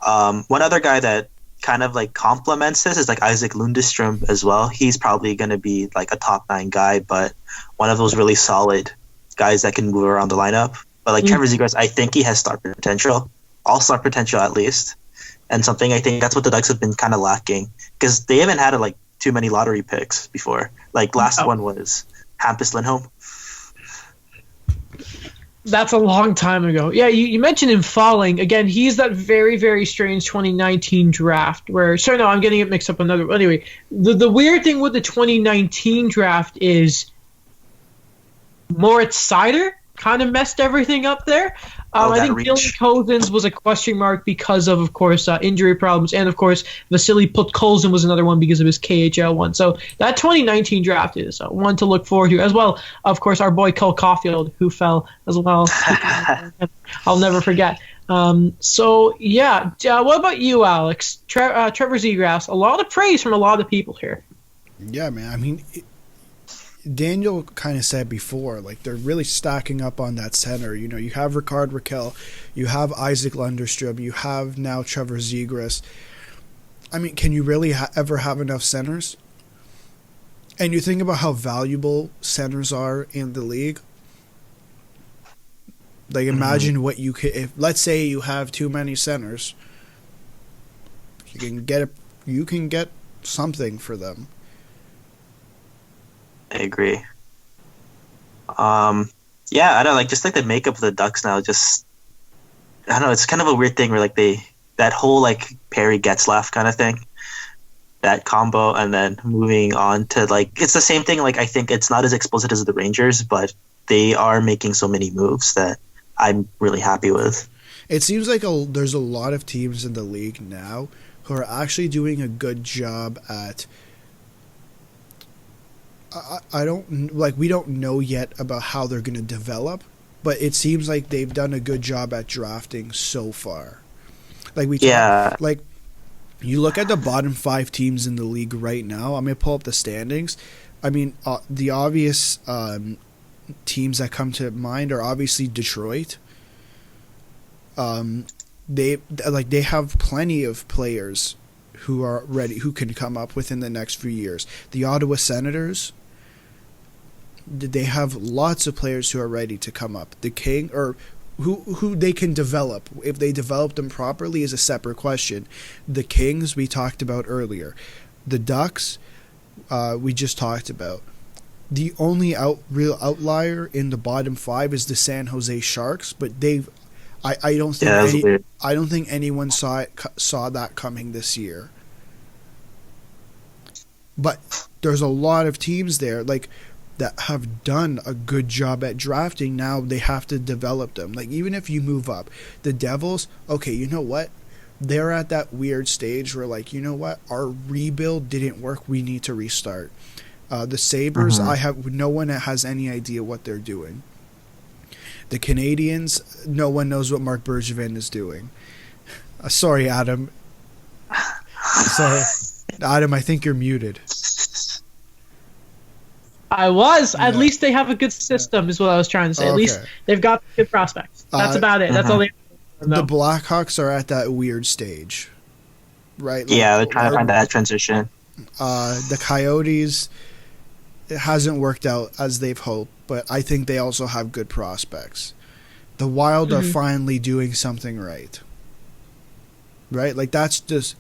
Speaker 2: One other guy that kind of like complements this is like Isaac Lundestrom as well. He's probably going to be like a top 9 guy, but one of those really solid guys that can move around the lineup. But like Trevor Zegras, I think he has star potential, all-star potential at least. and something. I think that's what the Ducks have been kind of lacking because they haven't had like too many lottery picks before. Like last one was Hampus Lindholm.
Speaker 1: That's a long time ago. Yeah, you mentioned him falling. Again, he's that very, very strange 2019 draft where... Sorry, no, I'm getting it mixed up with another... Anyway, the weird thing with the 2019 draft is Moritz Seider kind of messed everything up there. I think Dylan Cozens was a question mark because of course, injury problems. And, of course, Vasily Podkolzin was another one because of his KHL one. So that 2019 draft is one to look forward to. As well, of course, our boy Cole Caulfield, who fell as well. I'll never forget. What about you, Alex? Trevor Zegras, a lot of praise from a lot of people here.
Speaker 3: Yeah, man. I mean... Daniel kind of said before, like they're really stacking up on that center. You know, you have Ricard Raquel, you have Isaac Lundestrom, you have now Trevor Zegras. I mean, can you really ever have enough centers? And you think about how valuable centers are in the league. Like, imagine what you could, if let's say you have too many centers, you can get something for them.
Speaker 2: I agree. I don't know, like just like the makeup of the Ducks now, just I don't know, it's kind of a weird thing where like that whole like Perry Getzlaff kind of thing, that combo, and then moving on to like it's the same thing. Like I think it's not as explicit as the Rangers, but they are making so many moves that I'm really happy with.
Speaker 3: It seems like there's a lot of teams in the league now who are actually doing a good job at. I don't like. We don't know yet about how they're going to develop, but it seems like they've done a good job at drafting so far. Like like you look at the bottom 5 teams in the league right now. I'm going to pull up the standings. I mean, the obvious teams that come to mind are obviously Detroit. They have plenty of players who are ready, who can come up within the next few years. The Ottawa Senators, they have lots of players who are ready to come up. The King, or who they can develop. If they develop them properly is a separate question. The Kings, we talked about earlier. The Ducks, we just talked about. The only real outlier in the bottom 5 is the San Jose Sharks, but I don't think anyone saw that coming this year. But there's a lot of teams there like that have done a good job at drafting. Now they have to develop them. Like even if you move up, the Devils, okay, you know what? They're at that weird stage where like, you know what? Our rebuild didn't work. We need to restart. The Sabres, no one has any idea what they're doing. The Canadians, no one knows what Marc Bergevin is doing. Sorry, Adam. Sorry. Adam, I think you're muted.
Speaker 1: I was. Yeah. At least they have a good system, is what I was trying to say. Okay. At least they've got good prospects. That's about it. That's all they have.
Speaker 3: The Blackhawks are at that weird stage, right? Like,
Speaker 2: yeah, they're trying to find that transition.
Speaker 3: The Coyotes, it hasn't worked out as they've hoped, but I think they also have good prospects. The Wild are finally doing something right. Right? Like that's just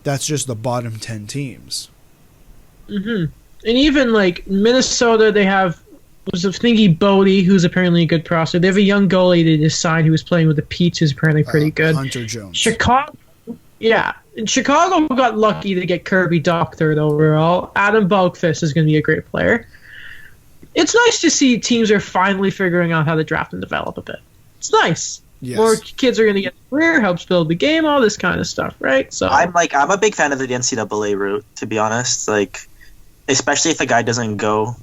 Speaker 3: the bottom 10 teams.
Speaker 1: Mm-hmm. And even like Minnesota, they have Thingy Bodie, who's apparently a good prospect. They have a young goalie they just signed who was playing with the Peats, who's apparently pretty good.
Speaker 3: Hunter Jones.
Speaker 1: Chicago, yeah. And Chicago got lucky to get Kirby Dach third overall. Adam Boqvist is going to be a great player. It's nice to see teams are finally figuring out how to draft and develop a bit. It's nice. Yes. More kids are going to get a career, helps build the game, all this kind of stuff, right? So
Speaker 2: I'm a big fan of the NCAA route, to be honest. Like, especially if a guy doesn't go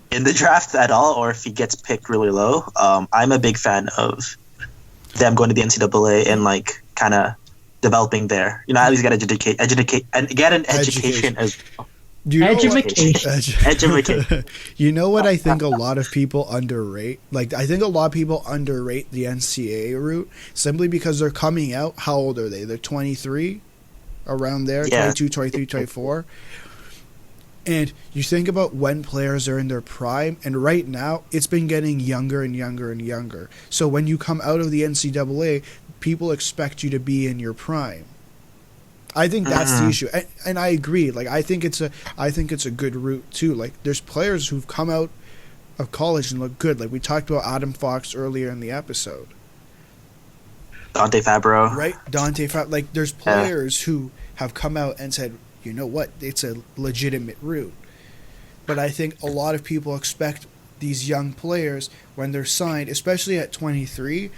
Speaker 2: in the draft at all, or if he gets picked really low. I'm a big fan of them going to the NCAA and like kind of developing there. You know, at least get educate and get an education as well.
Speaker 1: Education.
Speaker 3: You know what I think a lot of people underrate? Like, I think a lot of people underrate the NCAA route simply because they're coming out. How old are they? They're 23, around there, yeah. 22, 23, 24. And you think about when players are in their prime, and right now it's been getting younger and younger and younger. So when you come out of the NCAA, people expect you to be in your prime. I think that's the issue, and I agree. Like I think it's a good route too. Like there's players who've come out of college and look good. Like we talked about Adam Fox earlier in the episode.
Speaker 2: Dante Fabro.
Speaker 3: Right, Dante Fabro. Like there's players who have come out and said, you know what, it's a legitimate route. But I think a lot of people expect these young players when they're signed, especially at 23,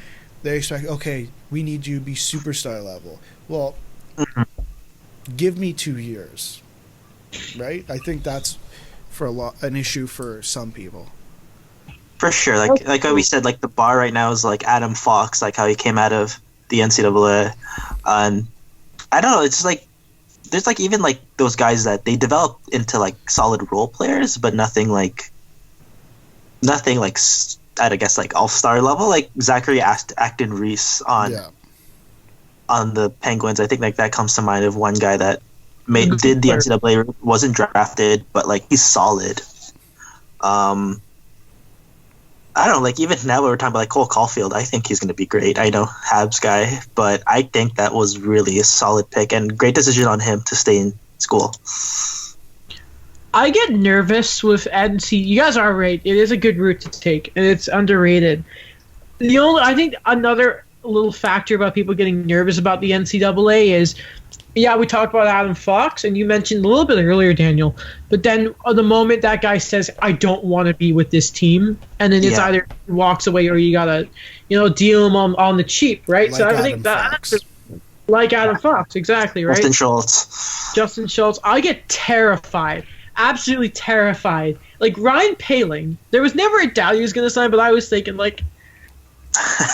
Speaker 3: they expect, okay, we need you to be superstar level. Well, give me 2 years, right? I think that's an issue for some people.
Speaker 2: For sure, like how we said, like the bar right now is like Adam Fox, like how he came out of the NCAA, and I don't know. It's like there's like even like those guys that they develop into like solid role players, but nothing like I guess like all-star level, like Zachary Acton Reese on the Penguins. I think like that comes to mind of one guy that did the NCAA, wasn't drafted, but like he's solid. I don't know, like even now we're talking about like Cole Caulfield. I think he's going to be great. I know Habs guy, but I think that was really a solid pick and great decision on him to stay in school.
Speaker 1: I get nervous with NC. You guys are right. It is a good route to take, and it's underrated. I think another little factor about people getting nervous about the NCAA is, we talked about Adam Fox, and you mentioned a little bit earlier, Daniel. But then the moment that guy says, "I don't want to be with this team," and then it's either he walks away or you gotta, deal him on the cheap, right?
Speaker 3: Like
Speaker 1: so I think that's like Adam Fox, exactly, right? Justin Schultz. I get terrified. Absolutely terrified. Like Ryan Poehling, there was never a doubt he was going to sign, but I was thinking, like,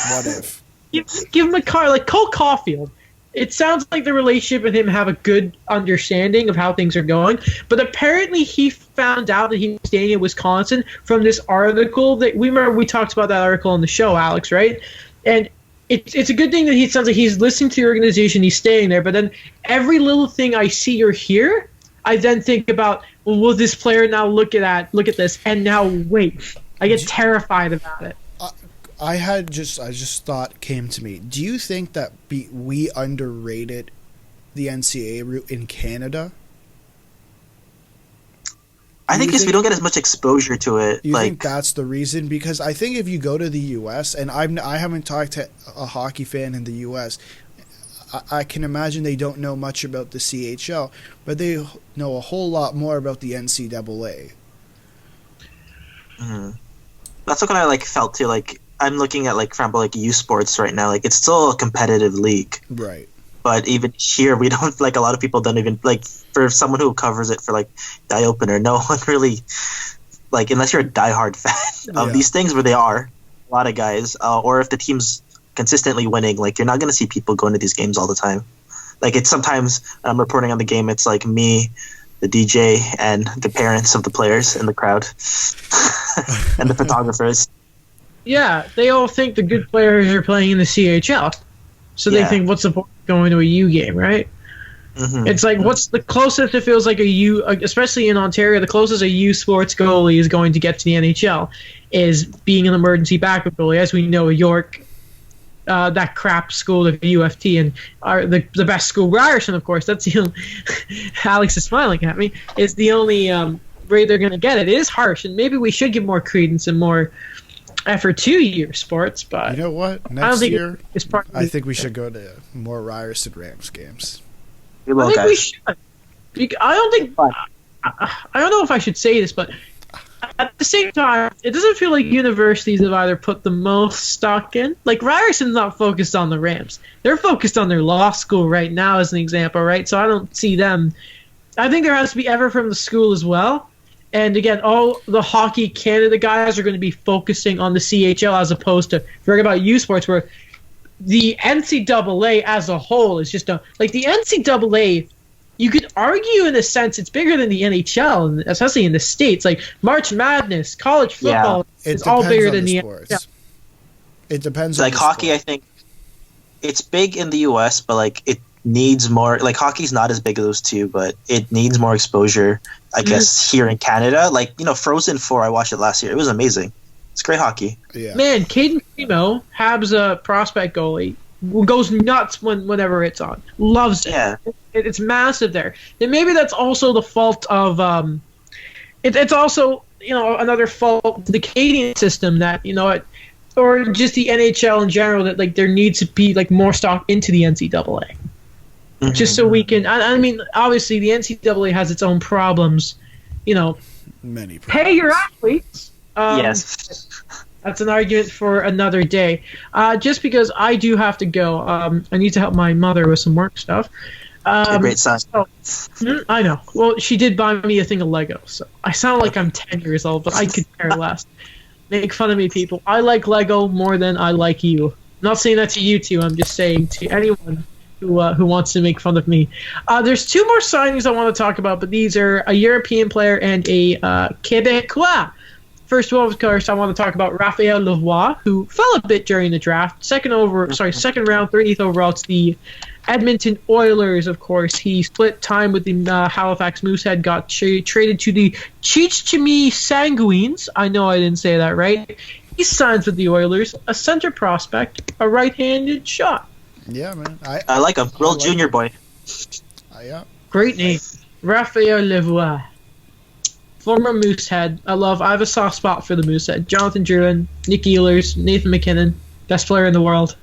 Speaker 3: what if?
Speaker 1: Give him a car. Like Cole Caulfield. It sounds like the relationship and him have a good understanding of how things are going, but apparently he found out that he was staying in Wisconsin from this article that we talked about that article on the show, Alex, right? And it's a good thing that he sounds like he's listening to the organization, he's staying there, but then every little thing I see or hear, I then think about, well, will this player now look at this, and now wait. I get terrified about it.
Speaker 3: I just thought came to me. Do you think that we underrated the NCAA route in Canada?
Speaker 2: I think because we don't get as much exposure to it.
Speaker 3: You think that's the reason? Because I think if you go to the U.S., and I haven't talked to a hockey fan in the U.S., I can imagine they don't know much about the CHL, but they know a whole lot more about the NCAA.
Speaker 2: Mm-hmm. That's what I felt too. Like I'm looking at for example U Sports right now. Like it's still a competitive league,
Speaker 3: right? But
Speaker 2: even here, we don't a lot of people don't even for someone who covers it for the eye opener. No one really unless you're a diehard fan of these things, where they are a lot of guys, or if the team's consistently winning, you're not going to see people going to these games all the time. It's sometimes I'm reporting on the game, it's me, the DJ, and the parents of the players in the crowd, and the photographers.
Speaker 1: Yeah, they all think the good players are playing in the CHL, so they think, what's the point of going to a U game, right? Mm-hmm. It's what's the closest it feels like a U, especially in Ontario, the closest a U Sports goalie is going to get to the NHL is being an emergency backup goalie. As we know, York, that crap school of UFT, and the best school, Ryerson, of course. That's the only, Alex is smiling at me. Is the only way they're going to get it. It is harsh, and maybe we should give more credence and more effort to U Sports. But
Speaker 3: you know what? Next year, I think we should go to more Ryerson Rams games.
Speaker 1: I think we should. I don't know if I should say this, but at the same time, it doesn't feel like universities have either put the most stock in. Ryerson's not focused on the Rams. They're focused on their law school right now, as an example, right? So I don't see them. I think there has to be effort from the school as well. And again, all the Hockey Canada guys are going to be focusing on the CHL as opposed to forget about U Sports, where the NCAA as a whole is just the NCAA. You could argue, in a sense, it's bigger than the NHL, especially in the States. March Madness, college football, is all bigger than the NHL.
Speaker 3: It depends on the
Speaker 2: hockey,
Speaker 3: sport.
Speaker 2: I think it's big in the U.S., but it needs more. Hockey's not as big as those two, but it needs more exposure, I guess, here in Canada. Frozen 4, I watched it last year. It was amazing. It's great hockey.
Speaker 3: Yeah.
Speaker 1: Man, Caden Primo, Habs prospect goalie, goes nuts whenever it's on. Loves it.
Speaker 2: Yeah.
Speaker 1: It's massive there. And maybe that's also the fault of it's also another fault to the Canadian system that or just the NHL in general that like there needs to be like more stock into the NCAA, just so we can. I mean, obviously the NCAA has its own problems.
Speaker 3: Many problems.
Speaker 1: Pay your athletes.
Speaker 2: Yes.
Speaker 1: That's an argument for another day. Just because I do have to go. I need to help my mother with some work stuff.
Speaker 2: Great son.
Speaker 1: I know. Well, she did buy me a thing of Lego, so I sound like I'm 10 years old, but I could care less. Make fun of me, people. I like Lego more than I like you. I'm not saying that to you two. I'm just saying to anyone who wants to make fun of me. There's two more signings I want to talk about, but these are a European player and a Québécois. First of all, of course, I want to talk about Raphael Lavoie, who fell a bit during the draft. Second round, 30th overall to the Edmonton Oilers, of course. He split time with the Halifax Moosehead, got traded to the Chichimi Sanguines. I know I didn't say that right. He signs with the Oilers, a center prospect, a right-handed shot.
Speaker 3: Yeah, man.
Speaker 2: I like him. Real junior boy.
Speaker 3: Yeah.
Speaker 1: Great name. Raphael Lavoie. Former Moosehead. I have a soft spot for the Moosehead. Jonathan Drouin, Nick Ehlers, Nathan McKinnon, best player in the world.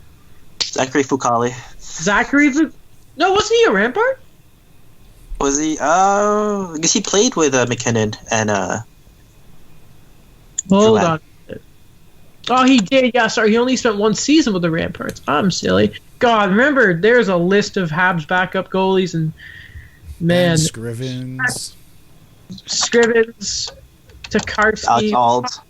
Speaker 2: Zachary Fucale.
Speaker 1: No, wasn't he a Rampart?
Speaker 2: Was he? I guess he played with McKinnon and
Speaker 1: Hold on. Oh, he did. Yeah, sorry. He only spent one season with the Ramparts. I'm silly. God, remember, there's a list of Habs backup goalies and man,
Speaker 3: Scrivens,
Speaker 1: Tokarski.
Speaker 2: Alex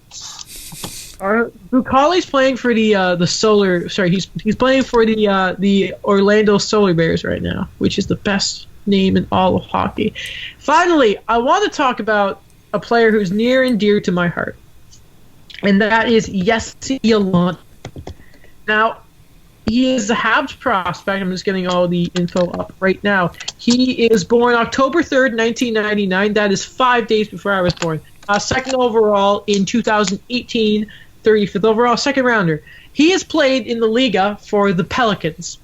Speaker 1: Bucali's playing for the Solar. Sorry, he's playing for the Orlando Solar Bears right now, which is the best name in all of hockey. Finally, I want to talk about a player who's near and dear to my heart, and that is Jesse Ylönen. Now, he is a Habs prospect. I'm just getting all the info up right now. He is born October 3rd, 1999. That is 5 days before I was born. Second overall in 2018, 35th overall, second rounder. He has played in the Liga for the Pelicans,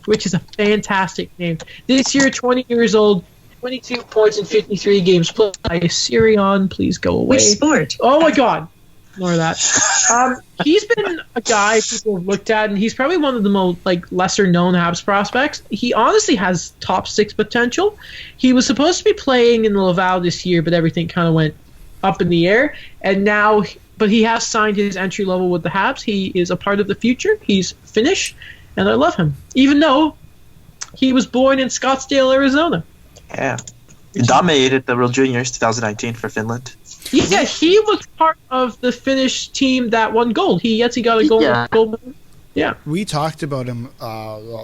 Speaker 1: which is a fantastic name. This year, 20 years old, 22 points in 53 games played. Sirion, please go away.
Speaker 4: Which sport?
Speaker 1: Oh my God. Ignore that. He's been a guy people have looked at, and he's probably one of the most lesser-known Habs prospects. He honestly has top 6 potential. He was supposed to be playing in the Laval this year, but everything kind of went up in the air. And now, but he has signed his entry level with the Habs. He is a part of the future. He's Finnish, and I love him, even though he was born in Scottsdale, Arizona.
Speaker 2: Yeah. He dominated the World Juniors 2019 for Finland.
Speaker 1: Yeah, he was part of the Finnish team that won gold. He got a gold.
Speaker 2: Yeah.
Speaker 1: Yeah.
Speaker 3: We talked about him.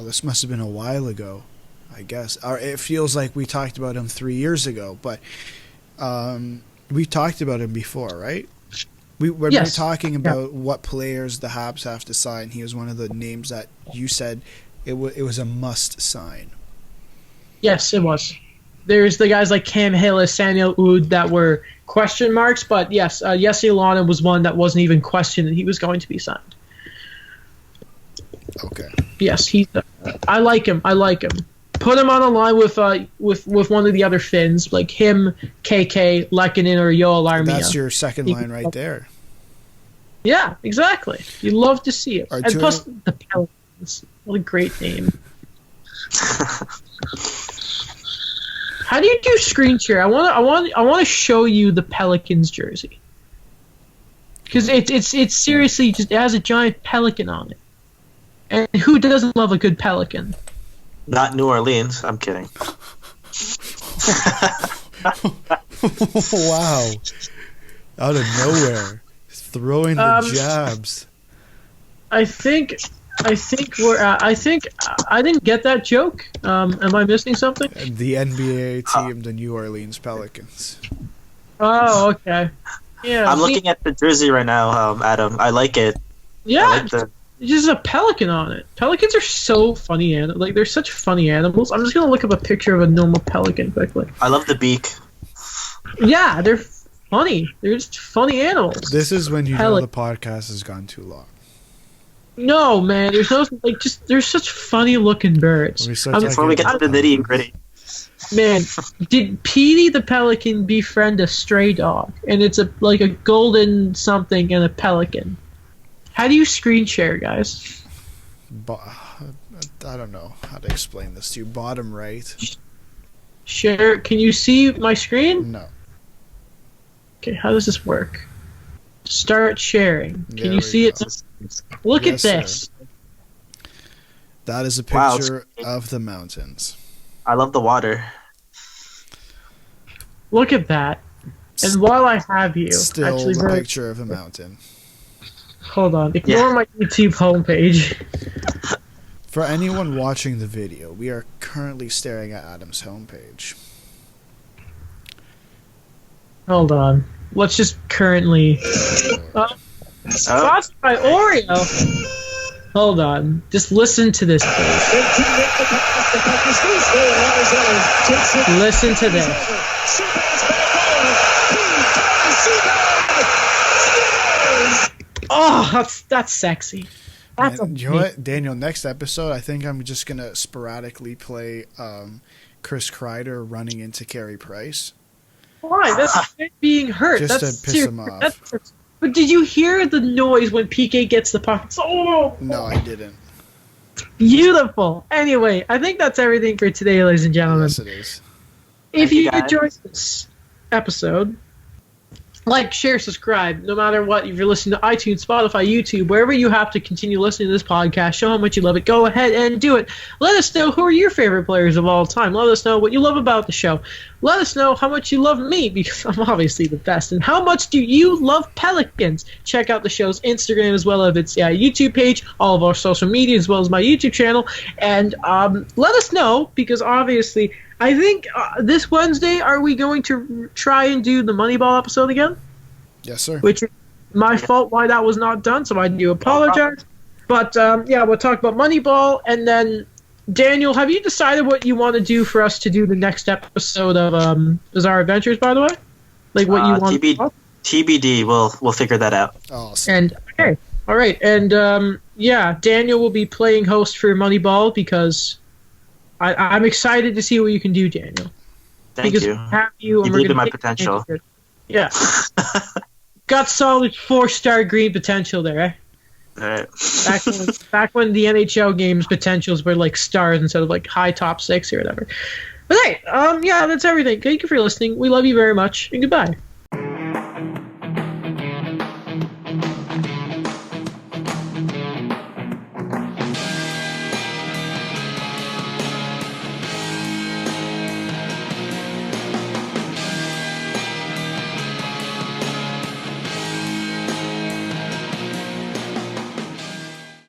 Speaker 3: This must have been a while ago, I guess. Or it feels like we talked about him 3 years ago, but we talked about him before, right? When we were talking about what players the Habs have to sign, he was one of the names that you said it was a must sign.
Speaker 1: Yes, it was. There's the guys like Cam Hillis, Samuel Oud that were question marks, but yes, Jesse Ylönen was one that wasn't even questioned that he was going to be signed.
Speaker 3: Okay.
Speaker 1: Yes, I like him. Put him on a line with one of the other Finns, like him, KK, Lehkonen, or Joel Armia.
Speaker 3: That's your second line right there.
Speaker 1: Yeah, exactly. You love to see it. And plus, the Pelicans. What a great name. How do you do screen share? I want to show you the Pelicans jersey, because it's seriously just it has a giant pelican on it, and who doesn't love a good pelican?
Speaker 2: Not New Orleans. I'm kidding.
Speaker 3: Wow! Out of nowhere, throwing the jabs.
Speaker 1: I think I didn't get that joke. Am I missing something?
Speaker 3: The NBA team, the New Orleans Pelicans.
Speaker 1: Oh, okay. Yeah.
Speaker 2: I'm looking at the jersey right now, Adam. I like it.
Speaker 1: Yeah. There's just a pelican on it. Pelicans are so funny, they're such funny animals. I'm just gonna look up a picture of a normal pelican quickly.
Speaker 2: I love the beak.
Speaker 1: Yeah, they're funny. They're just funny animals.
Speaker 3: This is when you know the podcast has gone too long.
Speaker 1: No, man. There's no they're such funny looking birds.
Speaker 2: Before we get to the nitty and gritty.
Speaker 1: Man, did Petey the Pelican befriend a stray dog? And it's like a golden something and a pelican. How do you screen share, guys?
Speaker 3: I don't know how to explain this to you. Bottom right.
Speaker 1: Share. Can you see my screen?
Speaker 3: No.
Speaker 1: Okay, how does this work? Start sharing. Can you see
Speaker 3: go.
Speaker 1: it? Look
Speaker 3: Yes,
Speaker 1: at this.
Speaker 3: sir. That is a
Speaker 2: Wow,
Speaker 3: picture of the mountains.
Speaker 2: I love the water.
Speaker 1: Look at that. And while I have you,
Speaker 3: Still
Speaker 1: actually,
Speaker 3: the picture of a mountain.
Speaker 1: hold on. Ignore my YouTube homepage.
Speaker 3: For anyone watching the video, we are currently staring at Adam's homepage.
Speaker 1: Hold on. Let's just currently. Sponsored by Oreo. Hold on. Just listen to this, please. Listen to this. Oh, that's sexy. That's
Speaker 3: And you know what, Daniel? Next episode, I think I'm just gonna sporadically play Chris Kreider running into Carey Price.
Speaker 1: Why? That's being hurt.
Speaker 3: Just
Speaker 1: that's
Speaker 3: to piss him off.
Speaker 1: But did you hear the noise when PK gets the puck? Oh,
Speaker 3: No, I didn't.
Speaker 1: beautiful. Anyway, I think that's everything for today, ladies and gentlemen.
Speaker 3: Yes, it is.
Speaker 1: If
Speaker 2: Thank you,
Speaker 1: you
Speaker 2: guys.
Speaker 1: enjoyed this episode, like, share, subscribe, no matter what. If you're listening to iTunes, Spotify, YouTube, wherever you have to continue listening to this podcast, show how much you love it. Go ahead and do it. Let us know who are your favorite players of all time. Let us know what you love about the show. Let us know how much you love me, because I'm obviously the best. And how much do you love Pelicans? Check out the show's Instagram as well as its YouTube page, all of our social media as well as my YouTube channel. And let us know, because obviously, I think this Wednesday, are we going to try and do the Moneyball episode again?
Speaker 3: Yes, sir.
Speaker 1: Which is my fault why that was not done, so I do apologize. But, yeah, we'll talk about Moneyball. And then, Daniel, have you decided what you want to do for us to do the next episode of Bizarre Adventures, by the way? Like, what you want to talk?
Speaker 2: TBD. We'll figure that out.
Speaker 3: Awesome.
Speaker 1: And, okay. All right. And, yeah, Daniel will be playing host for Moneyball because I'm excited to see what you can do, Daniel.
Speaker 2: Thank
Speaker 1: because
Speaker 2: you.
Speaker 1: we have you, and
Speaker 2: You
Speaker 1: we're
Speaker 2: believe in
Speaker 1: gonna
Speaker 2: my
Speaker 1: take
Speaker 2: potential.
Speaker 1: advantage of it. Yeah. Got solid 4-star green potential there, eh?
Speaker 2: All right.
Speaker 1: Back when the NHL games potentials were like stars instead of like high top 6 or whatever. But hey, yeah, that's everything. Thank you for listening. We love you very much, and goodbye.